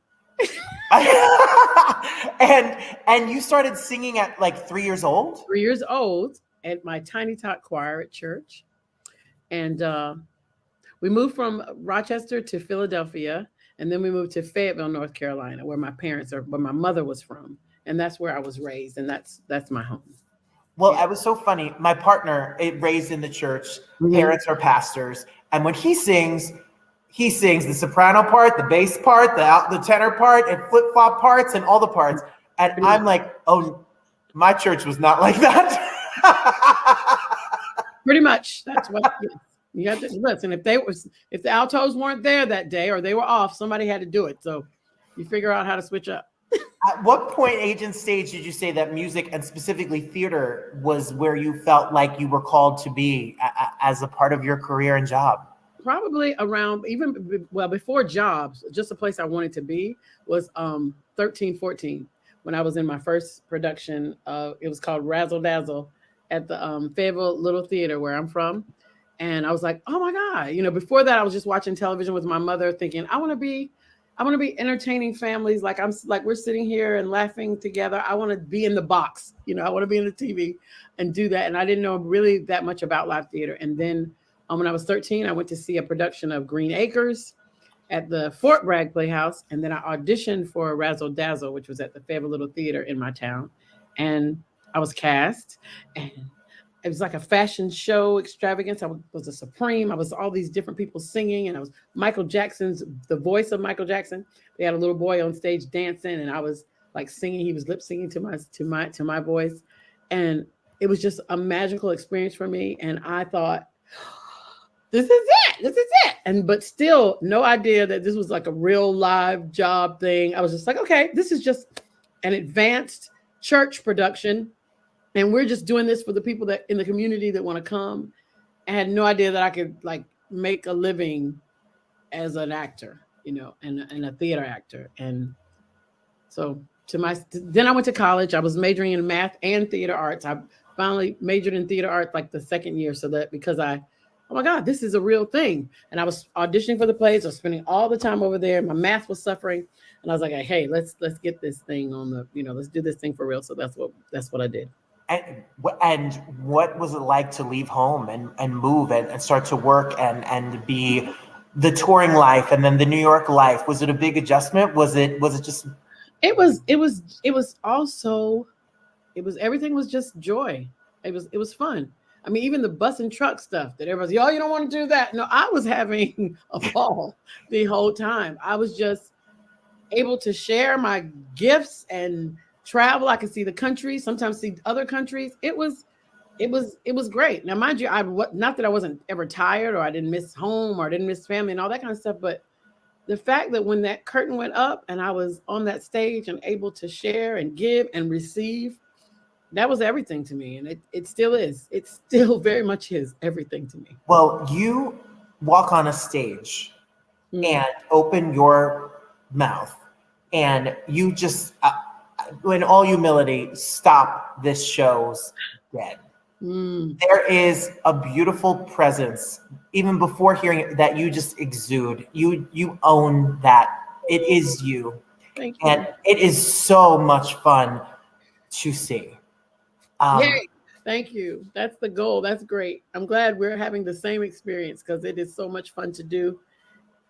A: And you started singing at like 3 years old?
O: 3 years old at my tiny tot choir at church. And we moved from Rochester to Philadelphia, and then we moved to Fayetteville, North Carolina, where my mother was from. And that's where I was raised, and that's my home.
A: Well, I was so funny. My partner raised in the church. Parents are pastors. And when he sings, he sings the soprano part, the bass part, the tenor part, and flip-flop parts, and all the parts. And I'm like, oh, my church was not like that.
O: Pretty much. That's what you have to listen. If the altos weren't there that day or they were off, somebody had to do it. So you figure out how to switch up.
A: At what point, age and stage, did you say that music and specifically theater was where you felt like you were called to be as a part of your career and job?
O: Probably around before jobs, just a place I wanted to be was 13, 14 when I was in my first production. It was called Razzle Dazzle at the Fayetteville Little Theater where I'm from. And I was like, oh my God, before that I was just watching television with my mother thinking, I want to be entertaining families. Like we're sitting here and laughing together. I want to be in the box, I want to be in the TV and do that. And I didn't know really that much about live theater. And then when I was 13, I went to see a production of Green Acres at the Fort Bragg Playhouse. And then I auditioned for Razzle Dazzle, which was at the Fayetteville Little Theater in my town. And I was cast, and it was like a fashion show extravagance. I was a Supreme. I was all these different people singing, and I was the voice of Michael Jackson. They had a little boy on stage dancing, and I was like singing. He was lip singing to my voice, and it was just a magical experience for me. And I thought, this is it. But still, no idea that this was like a real live job thing. I was just like, okay, this is just an advanced church production. And we're just doing this for the people that in the community that want to come. I had no idea that I could like make a living as an actor, and a theater actor. And so then I went to college. I was majoring in math and theater arts. I finally majored in theater arts like the second year, so that because oh my God, this is a real thing. And I was auditioning for the plays. I was spending all the time over there. My math was suffering. And I was like, hey, let's get this thing on the, let's do this thing for real. So that's what I did.
A: And what was it like to leave home and move and start to work and be the touring life and then the New York life? Was it a big adjustment? Was it just? Everything was just joy. It was fun. I mean, even the bus and truck stuff that everybody's, you don't want to do that. No, I was having a ball the whole time. I was just able to share my gifts and travel. I could see the country, sometimes see other countries. It was great. Now, mind you, not that I wasn't ever tired or I didn't miss home or I didn't miss family and all that kind of stuff, but the fact that when that curtain went up and I was on that stage and able to share and give and receive, that was everything to me. And it still is. It still very much is everything to me. Well, you walk on a stage and open your mouth and you just, in all humility, stop this show's dead. There is a beautiful presence, even before hearing it, that you just exude. You own that. It is you.
O: Thank you.
A: And it is so much fun to see.
O: Yay. Thank you. That's the goal. That's great. I'm glad we're having the same experience because it is so much fun to do.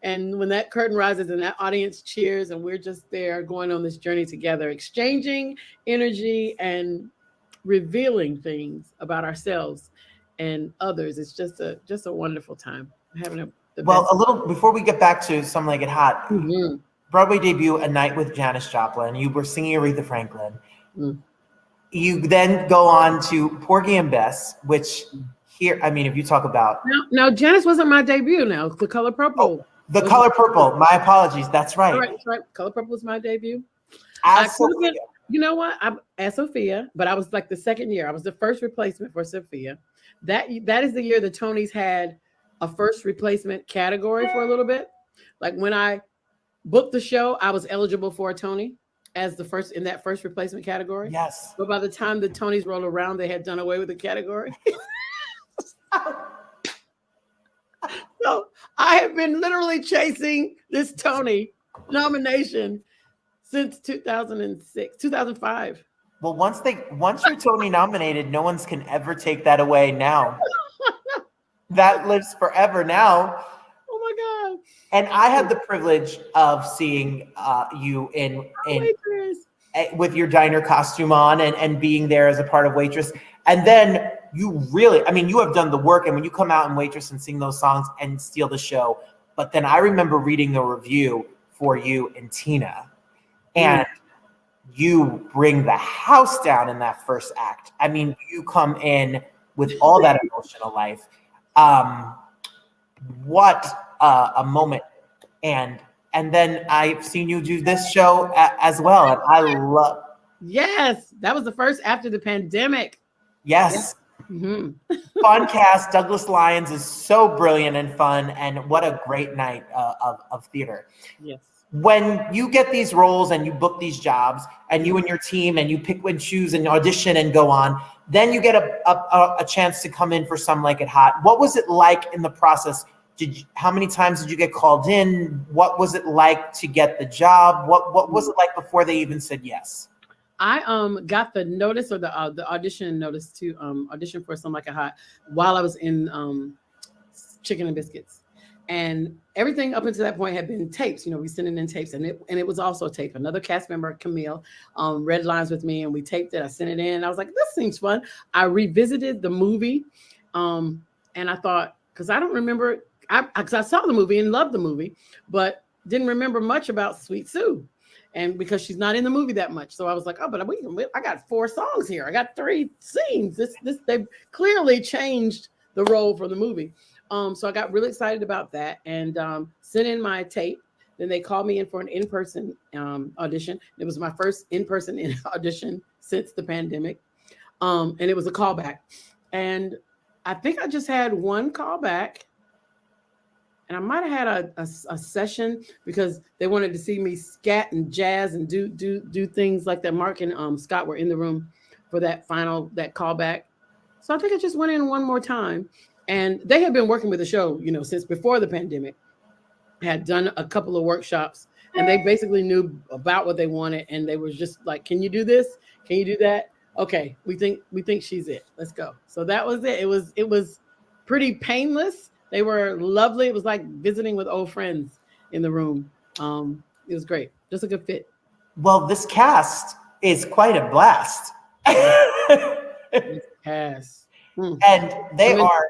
O: And when that curtain rises and that audience cheers and we're just there going on this journey together, exchanging energy and revealing things about ourselves and others, it's just a wonderful time. Having a
A: little before we get back to Some Like It Hot, Broadway debut, A Night with Janis Joplin. You were singing Aretha Franklin. You then go on to Porgy and Bess, which here, I mean, if you talk about
O: no, Janis wasn't my debut. Now, The Color Purple.
A: The Color Purple. My apologies. That's right.
O: That's right. Color Purple was my debut.
A: Sophia.
O: You know what? I'm as Sophia, but I was like the second year. I was the first replacement for Sophia. That is the year the Tonys had a first replacement category for a little bit. Like when I booked the show, I was eligible for a Tony as the first in that first replacement category.
A: Yes.
O: But by the time the Tonys rolled around, they had done away with the category. So I have been literally chasing this Tony nomination since 2005.
A: Well, once you're Tony nominated, no one can ever take that away now. That lives forever now.
O: Oh my God.
A: And I had the privilege of seeing you in with your diner costume on and being there as a part of Waitress. And then you have done the work. And when you come out in Waitress and sing those songs and steal the show, But then I remember reading the review for you and Tina, and you bring the house down in that first act. I mean, you come in with all that emotional life. What a moment. And then I've seen you do this show as well. And I love.
O: Yes, that was the first after the pandemic.
A: Yes.
O: Yeah. Mm-hmm.
A: Fun cast. Douglas Lyons is so brilliant and fun. And what a great night of theater.
O: Yes.
A: When you get these roles and you book these jobs and you and your team and you pick and choose and audition and go on, then you get a chance to come in for Some Like It Hot. What was it like in the process? How many times did you get called in? What was it like to get the job? What was it like before they even said yes?
O: I got the notice or the audition notice to audition for Some Like It Hot while I was in Chicken and Biscuits. And everything up until that point had been tapes. You know, we sent in tapes, and it was also taped. Another cast member, Camille, read lines with me, and we taped it. I sent it in, and I was like, "This seems fun." I revisited the movie, and I thought, because I don't remember, because I saw the movie and loved the movie, but didn't remember much about Sweet Sue, and because she's not in the movie that much, so I was like, "Oh, but I got 4 songs here. I got 3 scenes. They've clearly changed the role for the movie." So I got really excited about that and sent in my tape. Then they called me in for an in-person audition. It was my first in-person audition since the pandemic. And it was a callback. And I think I just had one callback. And I might have had a session because they wanted to see me scat and jazz and do things like that. Mark and Scott were in the room for that callback. So I think I just went in one more time. And they had been working with the show, you know, since before the pandemic, had done a couple of workshops, and they basically knew about what they wanted. And they were just like, "Can you do this? Can you do that? Okay, we think she's it. Let's go." So that was it. It was pretty painless. They were lovely. It was like visiting with old friends in the room. It was great. Just a good fit.
A: Well, this cast is quite a blast.
O: Yes.
A: And they are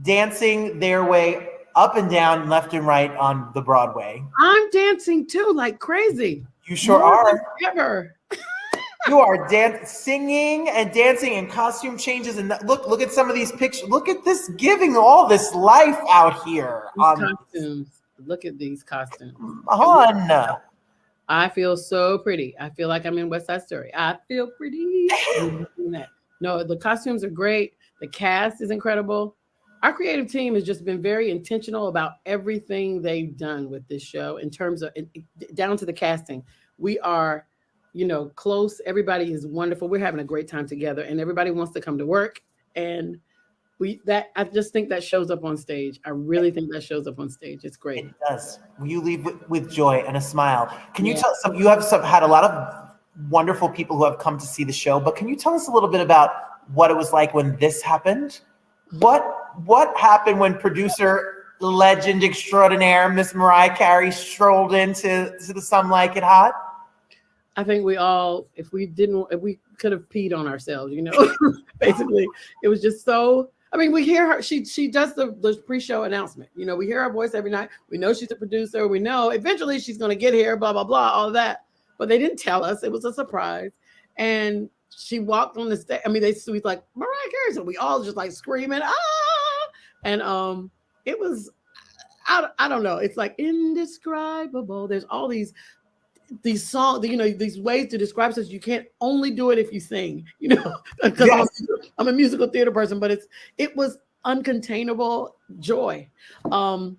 A: dancing their way up and down, left and right on the Broadway.
O: I'm dancing too, like crazy.
A: You sure are.
O: Ever.
A: You are singing and dancing and costume changes. And look at some of these pictures. Look at this, giving all this life out here.
O: Costumes. Look at these costumes. I feel so pretty. I feel like I'm in West Side Story. I feel pretty. No, the costumes are great. The cast is incredible. Our creative team has just been very intentional about everything they've done with this show in terms of down to the casting. We are, you know, close. Everybody is wonderful. We're having a great time together, and everybody wants to come to work. And I just think that shows up on stage. I really think that shows up on stage. It's great.
A: It does. You leave with joy and a smile. Can you tell you have had a lot of wonderful people who have come to see the show, but can you tell us a little bit about what it was like when this happened? What happened when producer legend extraordinaire Miss Mariah Carey strolled into the Some Like It Hot?
O: I think if we could have peed on ourselves, you know. Basically, it was just so. I mean, we hear her. She does the pre-show announcement. You know, we hear her voice every night. We know she's a producer. We know eventually she's going to get here. Blah blah blah. All of that. But they didn't tell us. It was a surprise. And she walked on the stage. I mean, we like Mariah Carey, so we all just like screaming, "Ah!" And it was, I don't know. It's like indescribable. There's all these songs, you know, these ways to describe such. You can't only do it if you sing, you know, because I'm a musical theater person. But it was uncontainable joy. And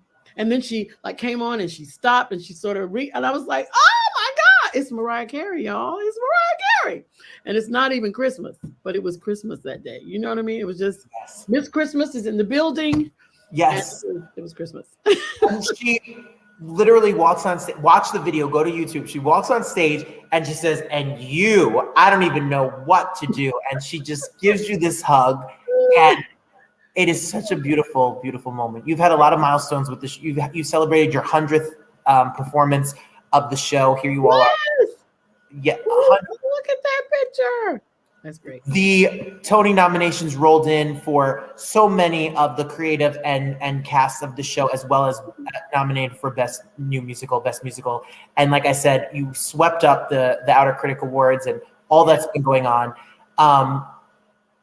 O: then she like came on and she stopped and she sort of and I was like, "Oh my God, it's Mariah Carey, y'all! It's Mariah Carey!" And it's not even Christmas, but it was Christmas that day. You know what I mean? It was just Miss Christmas is in the building.
A: Yes,
O: it was Christmas.
A: And she literally walks on stage. Watch the video. Go to YouTube. She walks on stage and she says, "And I don't even know what to do." And she just gives you this hug, and it is such a beautiful, beautiful moment. You've had a lot of milestones with this. You celebrated your 100th performance of the show. Here you all are. Yeah.
O: Look at that picture. That's great.
A: The Tony nominations rolled in for so many of the creative and cast of the show, as well as nominated for Best New Musical, Best Musical. And like I said, you swept up the Outer Critic Awards and all that's been going on.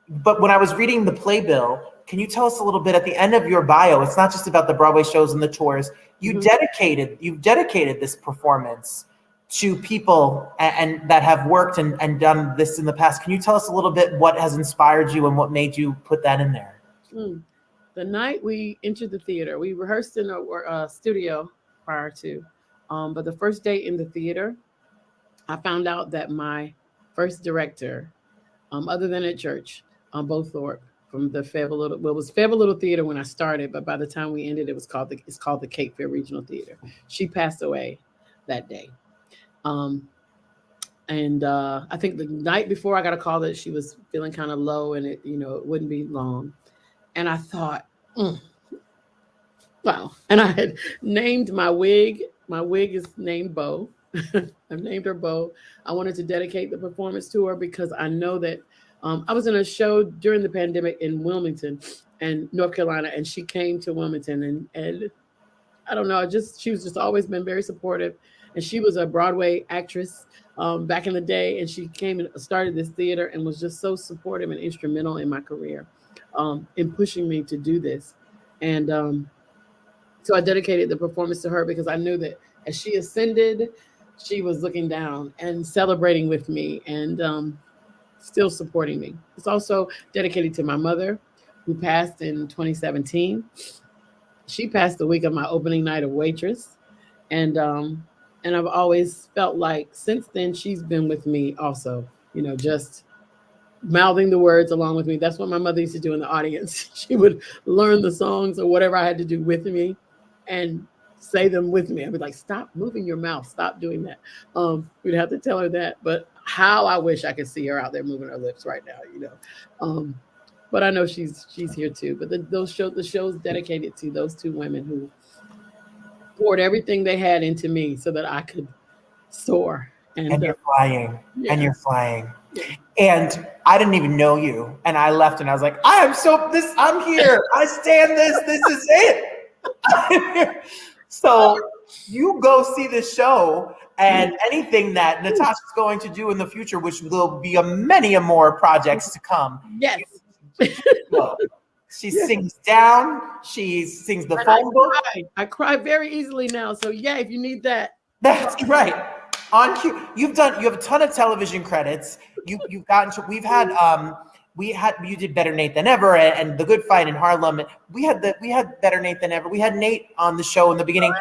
A: But when I was reading the playbill, can you tell us a little bit at the end of your bio? It's not just about the Broadway shows and the tours. You've dedicated this performance to people and that have worked and done this in the past. Can you tell us a little bit what has inspired you and what made you put that in there?
O: The night we entered the theater, we rehearsed in a studio prior to, but the first day in the theater, I found out that my first director, other than at church, Bo Thorpe from the Fayetteville Little, well, it was Fayetteville Little Theater when I started, but by the time we ended, it's called the Cape Fear Regional Theater. She passed away that day. I think the night before I got a call that she was feeling kind of low and it wouldn't be long. And I thought, wow. And I had named my wig. My wig is named Bo. I've named her Bo. I wanted to dedicate the performance to her because I know that I was in a show during the pandemic in Wilmington and North Carolina, and she came to Wilmington and I don't know, she was just always been very supportive. And she was a Broadway actress back in the day. And she came and started this theater and was just so supportive and instrumental in my career in pushing me to do this. And so I dedicated the performance to her because I knew that as she ascended, she was looking down and celebrating with me and still supporting me. It's also dedicated to my mother, who passed in 2017. She passed the week of my opening night of Waitress. And I've always felt like since then, she's been with me also, just mouthing the words along with me. That's what my mother used to do in the audience. She would learn the songs or whatever I had to do with me and say them with me. I'd be like, stop moving your mouth. Stop doing that. We'd have to tell her that. But how I wish I could see her out there moving her lips right now, But I know she's here too. But the show's dedicated to those two women who poured everything they had into me so that I could soar.
A: And you're flying.
O: Yeah.
A: And you're flying.
O: Yeah.
A: And I didn't even know you. And I left and I was like, I'm here. I stand this. This is it. So you go see this show and anything that Natasha's going to do in the future, which will be many more projects to come.
O: Yes.
A: She sings down. She sings the phone book.
O: I cry very easily now. So yeah, if you need that.
A: That's right. On cue. You have a ton of television credits. You did Better Nate Than Ever and The Good Fight in Harlem. We had Better Nate Than Ever. We had Nate on the show in the beginning.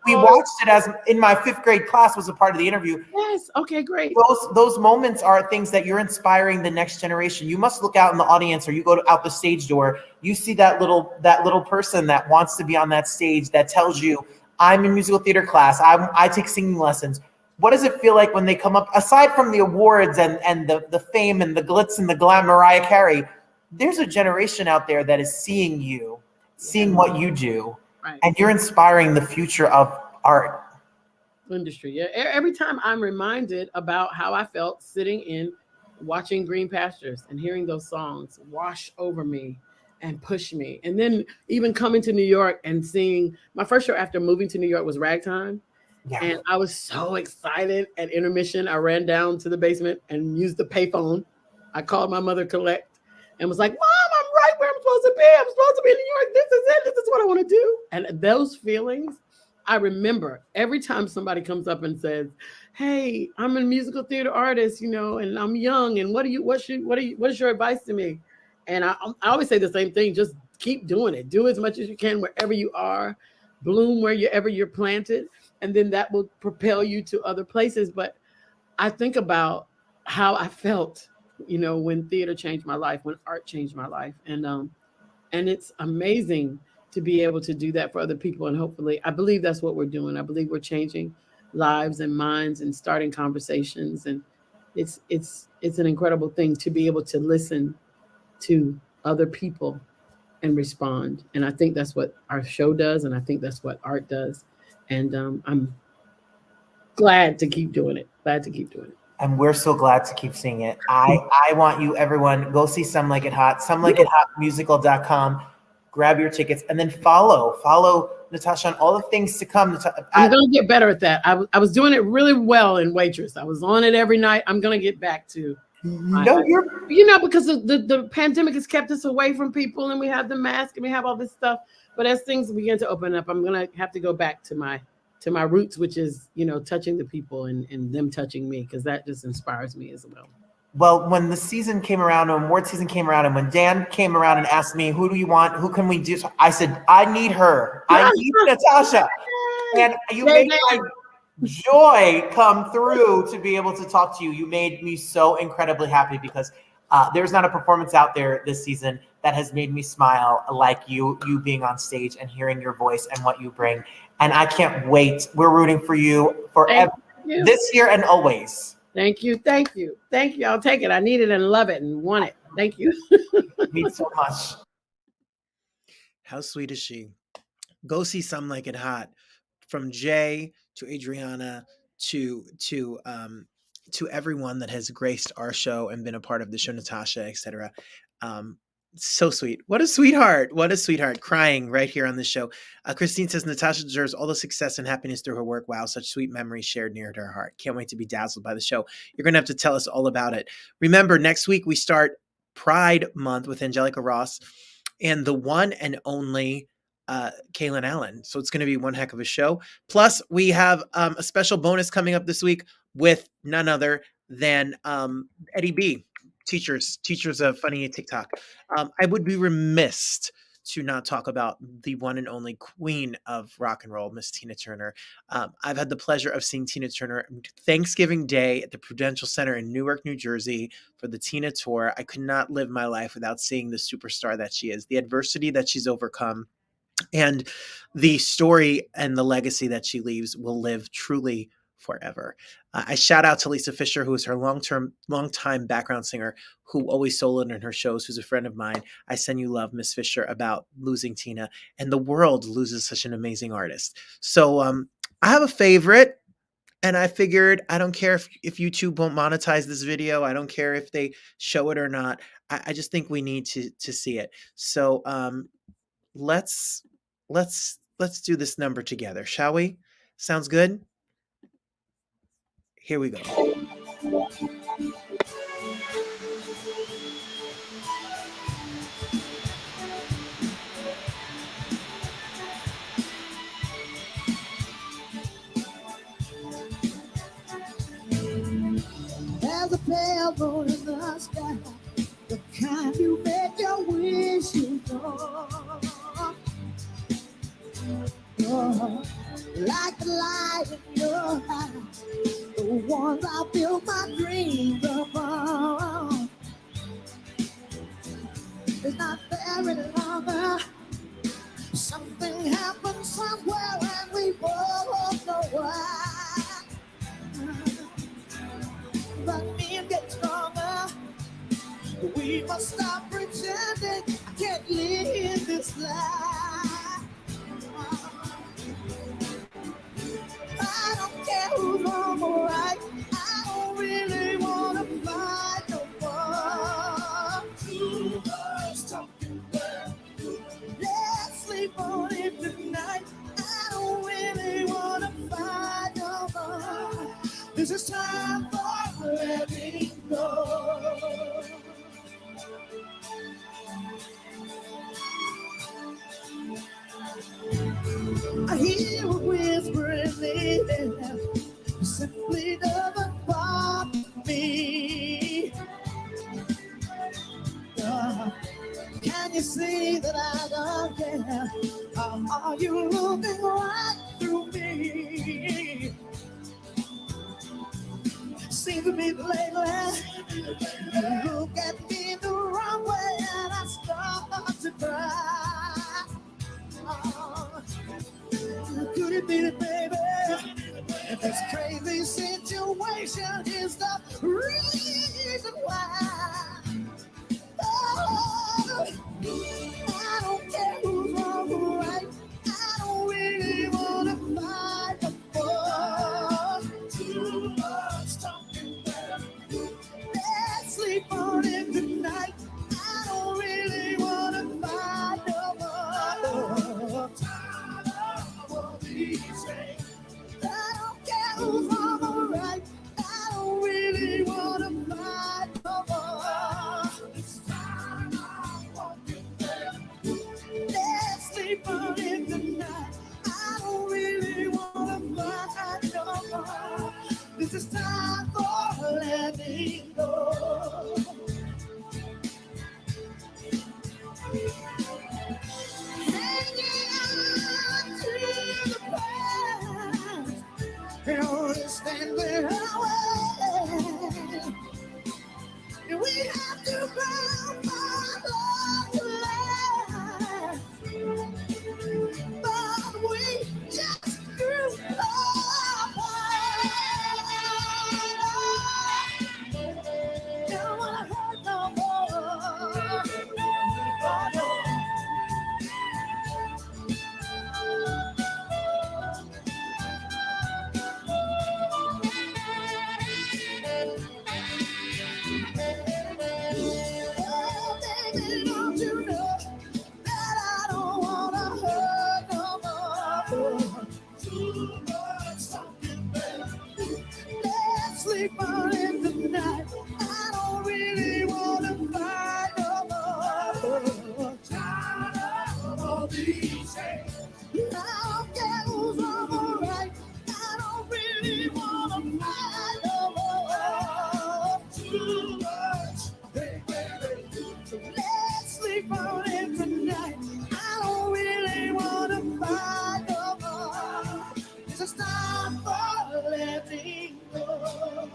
A: We watched it as in my 5th grade class was a part of the interview.
O: Yes. Okay, great.
A: Those moments are things that you're inspiring the next generation. You must look out in the audience or you go out the stage door. You see that little person that wants to be on that stage that tells you, I'm in musical theater class. I take singing lessons. What does it feel like when they come up, aside from the awards and the fame and the glitz and the glam, Mariah Carey, there's a generation out there that is seeing you, seeing what you do, and you're inspiring the future of art.
O: Industry. Yeah. Every time I'm reminded about how I felt sitting in watching Green Pastures and hearing those songs wash over me and push me. And then even coming to New York and seeing my first show after moving to New York was Ragtime. Yeah. And I was so excited at intermission. I ran down to the basement and used the payphone. I called my mother Collect and was like, Mom, I'm right where I'm supposed to be. I'm supposed to be in New York. This is it. This is what I want to do. And those feelings, I remember every time somebody comes up and says, hey, I'm a musical theater artist, and I'm young. And what is your advice to me? And I always say the same thing. Just keep doing it. Do as much as you can wherever you are. Bloom wherever you're planted. And then that will propel you to other places. But I think about how I felt, when theater changed my life, when art changed my life. And it's amazing to be able to do that for other people. And hopefully, I believe that's what we're doing. I believe we're changing lives and minds and starting conversations. And it's an incredible thing to be able to listen to other people and respond. And I think that's what our show does. And I think that's what art does. And I'm glad to keep doing it.
A: And we're so glad to keep seeing it. I want you, everyone, go see Some Like It Hot, somelikeithotmusical.com. Grab your tickets and then follow Natasha on all the things to come.
O: I'm going to get better at that. I was doing it really well in Waitress. I was on it every night. I'm going to get back to because the pandemic has kept us away from people, and we have the mask and we have all this stuff. But as things begin to open up, I'm going to have to go back to my roots, which is, touching the people and them touching me, because that just inspires me as well.
A: Well, when the season came around, when award season came around, and when Dan came around and asked me, who do you want? Who can we do? I said, I need her. I need Natasha. And you made my joy come through to be able to talk to you. You made me so incredibly happy, because there's not a performance out there this season that has made me smile like you being on stage and hearing your voice and what you bring. And I can't wait. We're rooting for you forever, this year and always.
O: Thank you. I'll take it. I need it and love it and want it. Thank you.
A: It means so much. How sweet is she? Go see Some Like It Hot. From Jay to Adriana to everyone that has graced our show and been a part of the show, Natasha, etc. So sweet. What a sweetheart. Crying right here on the show. Christine says Natasha deserves all the success and happiness through her work. Wow, such sweet memories shared near to her heart. Can't wait to be dazzled by the show. You're going to have to tell us all about it. Remember, next week we start Pride Month with Angelica Ross and the one and only Kaylin Allen. So it's going to be one heck of a show. Plus, we have a special bonus coming up this week with none other than Eddie B. Teachers of Funny TikTok. I would be remiss to not talk about the one and only queen of rock and roll, Miss Tina Turner. I've had the pleasure of seeing Tina Turner Thanksgiving Day at the Prudential Center in Newark, New Jersey for the Tina Tour. I could not live my life without seeing the superstar that she is, the adversity that she's overcome, and the story and the legacy that she leaves will live truly forever. I shout out to Lisa Fisher, who is her long-time background singer, who always soloed in her shows, who's a friend of mine. I send you love, Miss Fisher, about losing Tina, and the world loses such an amazing artist. So I have a favorite, and I figured I don't care if YouTube won't monetize this video. I don't care if they show it or not. I just think we need to see it. So let's do this number together, shall we? Sounds good? Here we go.
P: There's a pale moon in the sky, the kind you make your wish you know. Oh, like the light in your eyes, the ones I build my dreams upon. It's not very long, something happened somewhere and we both know why. But men get stronger, we must stop pretending. I can't live this life. I don't care who's wrong or right. I don't really want to fight no more. Two birds talking well. Let's sleep on it tonight. I don't really want to fight no more. This is time for letting go. I hear a whisper in the air, simply doesn't bother me. Can you see that I don't care? Are you looking right through me? Seems to be lately you look at me the wrong way and I start to cry. Could it be that, baby, this crazy situation is the reason why? Oh, I don't care who's wrong or right. I don't really want to fight the war. Too much talking, sleep on it tonight. I don't really want to fight no more. Tired of all these things. Now girls, I'm alright. I don't really want to fight no more. Too much, baby. So let's sleep on it tonight. I don't really want to fight no more. It's just time for letting go.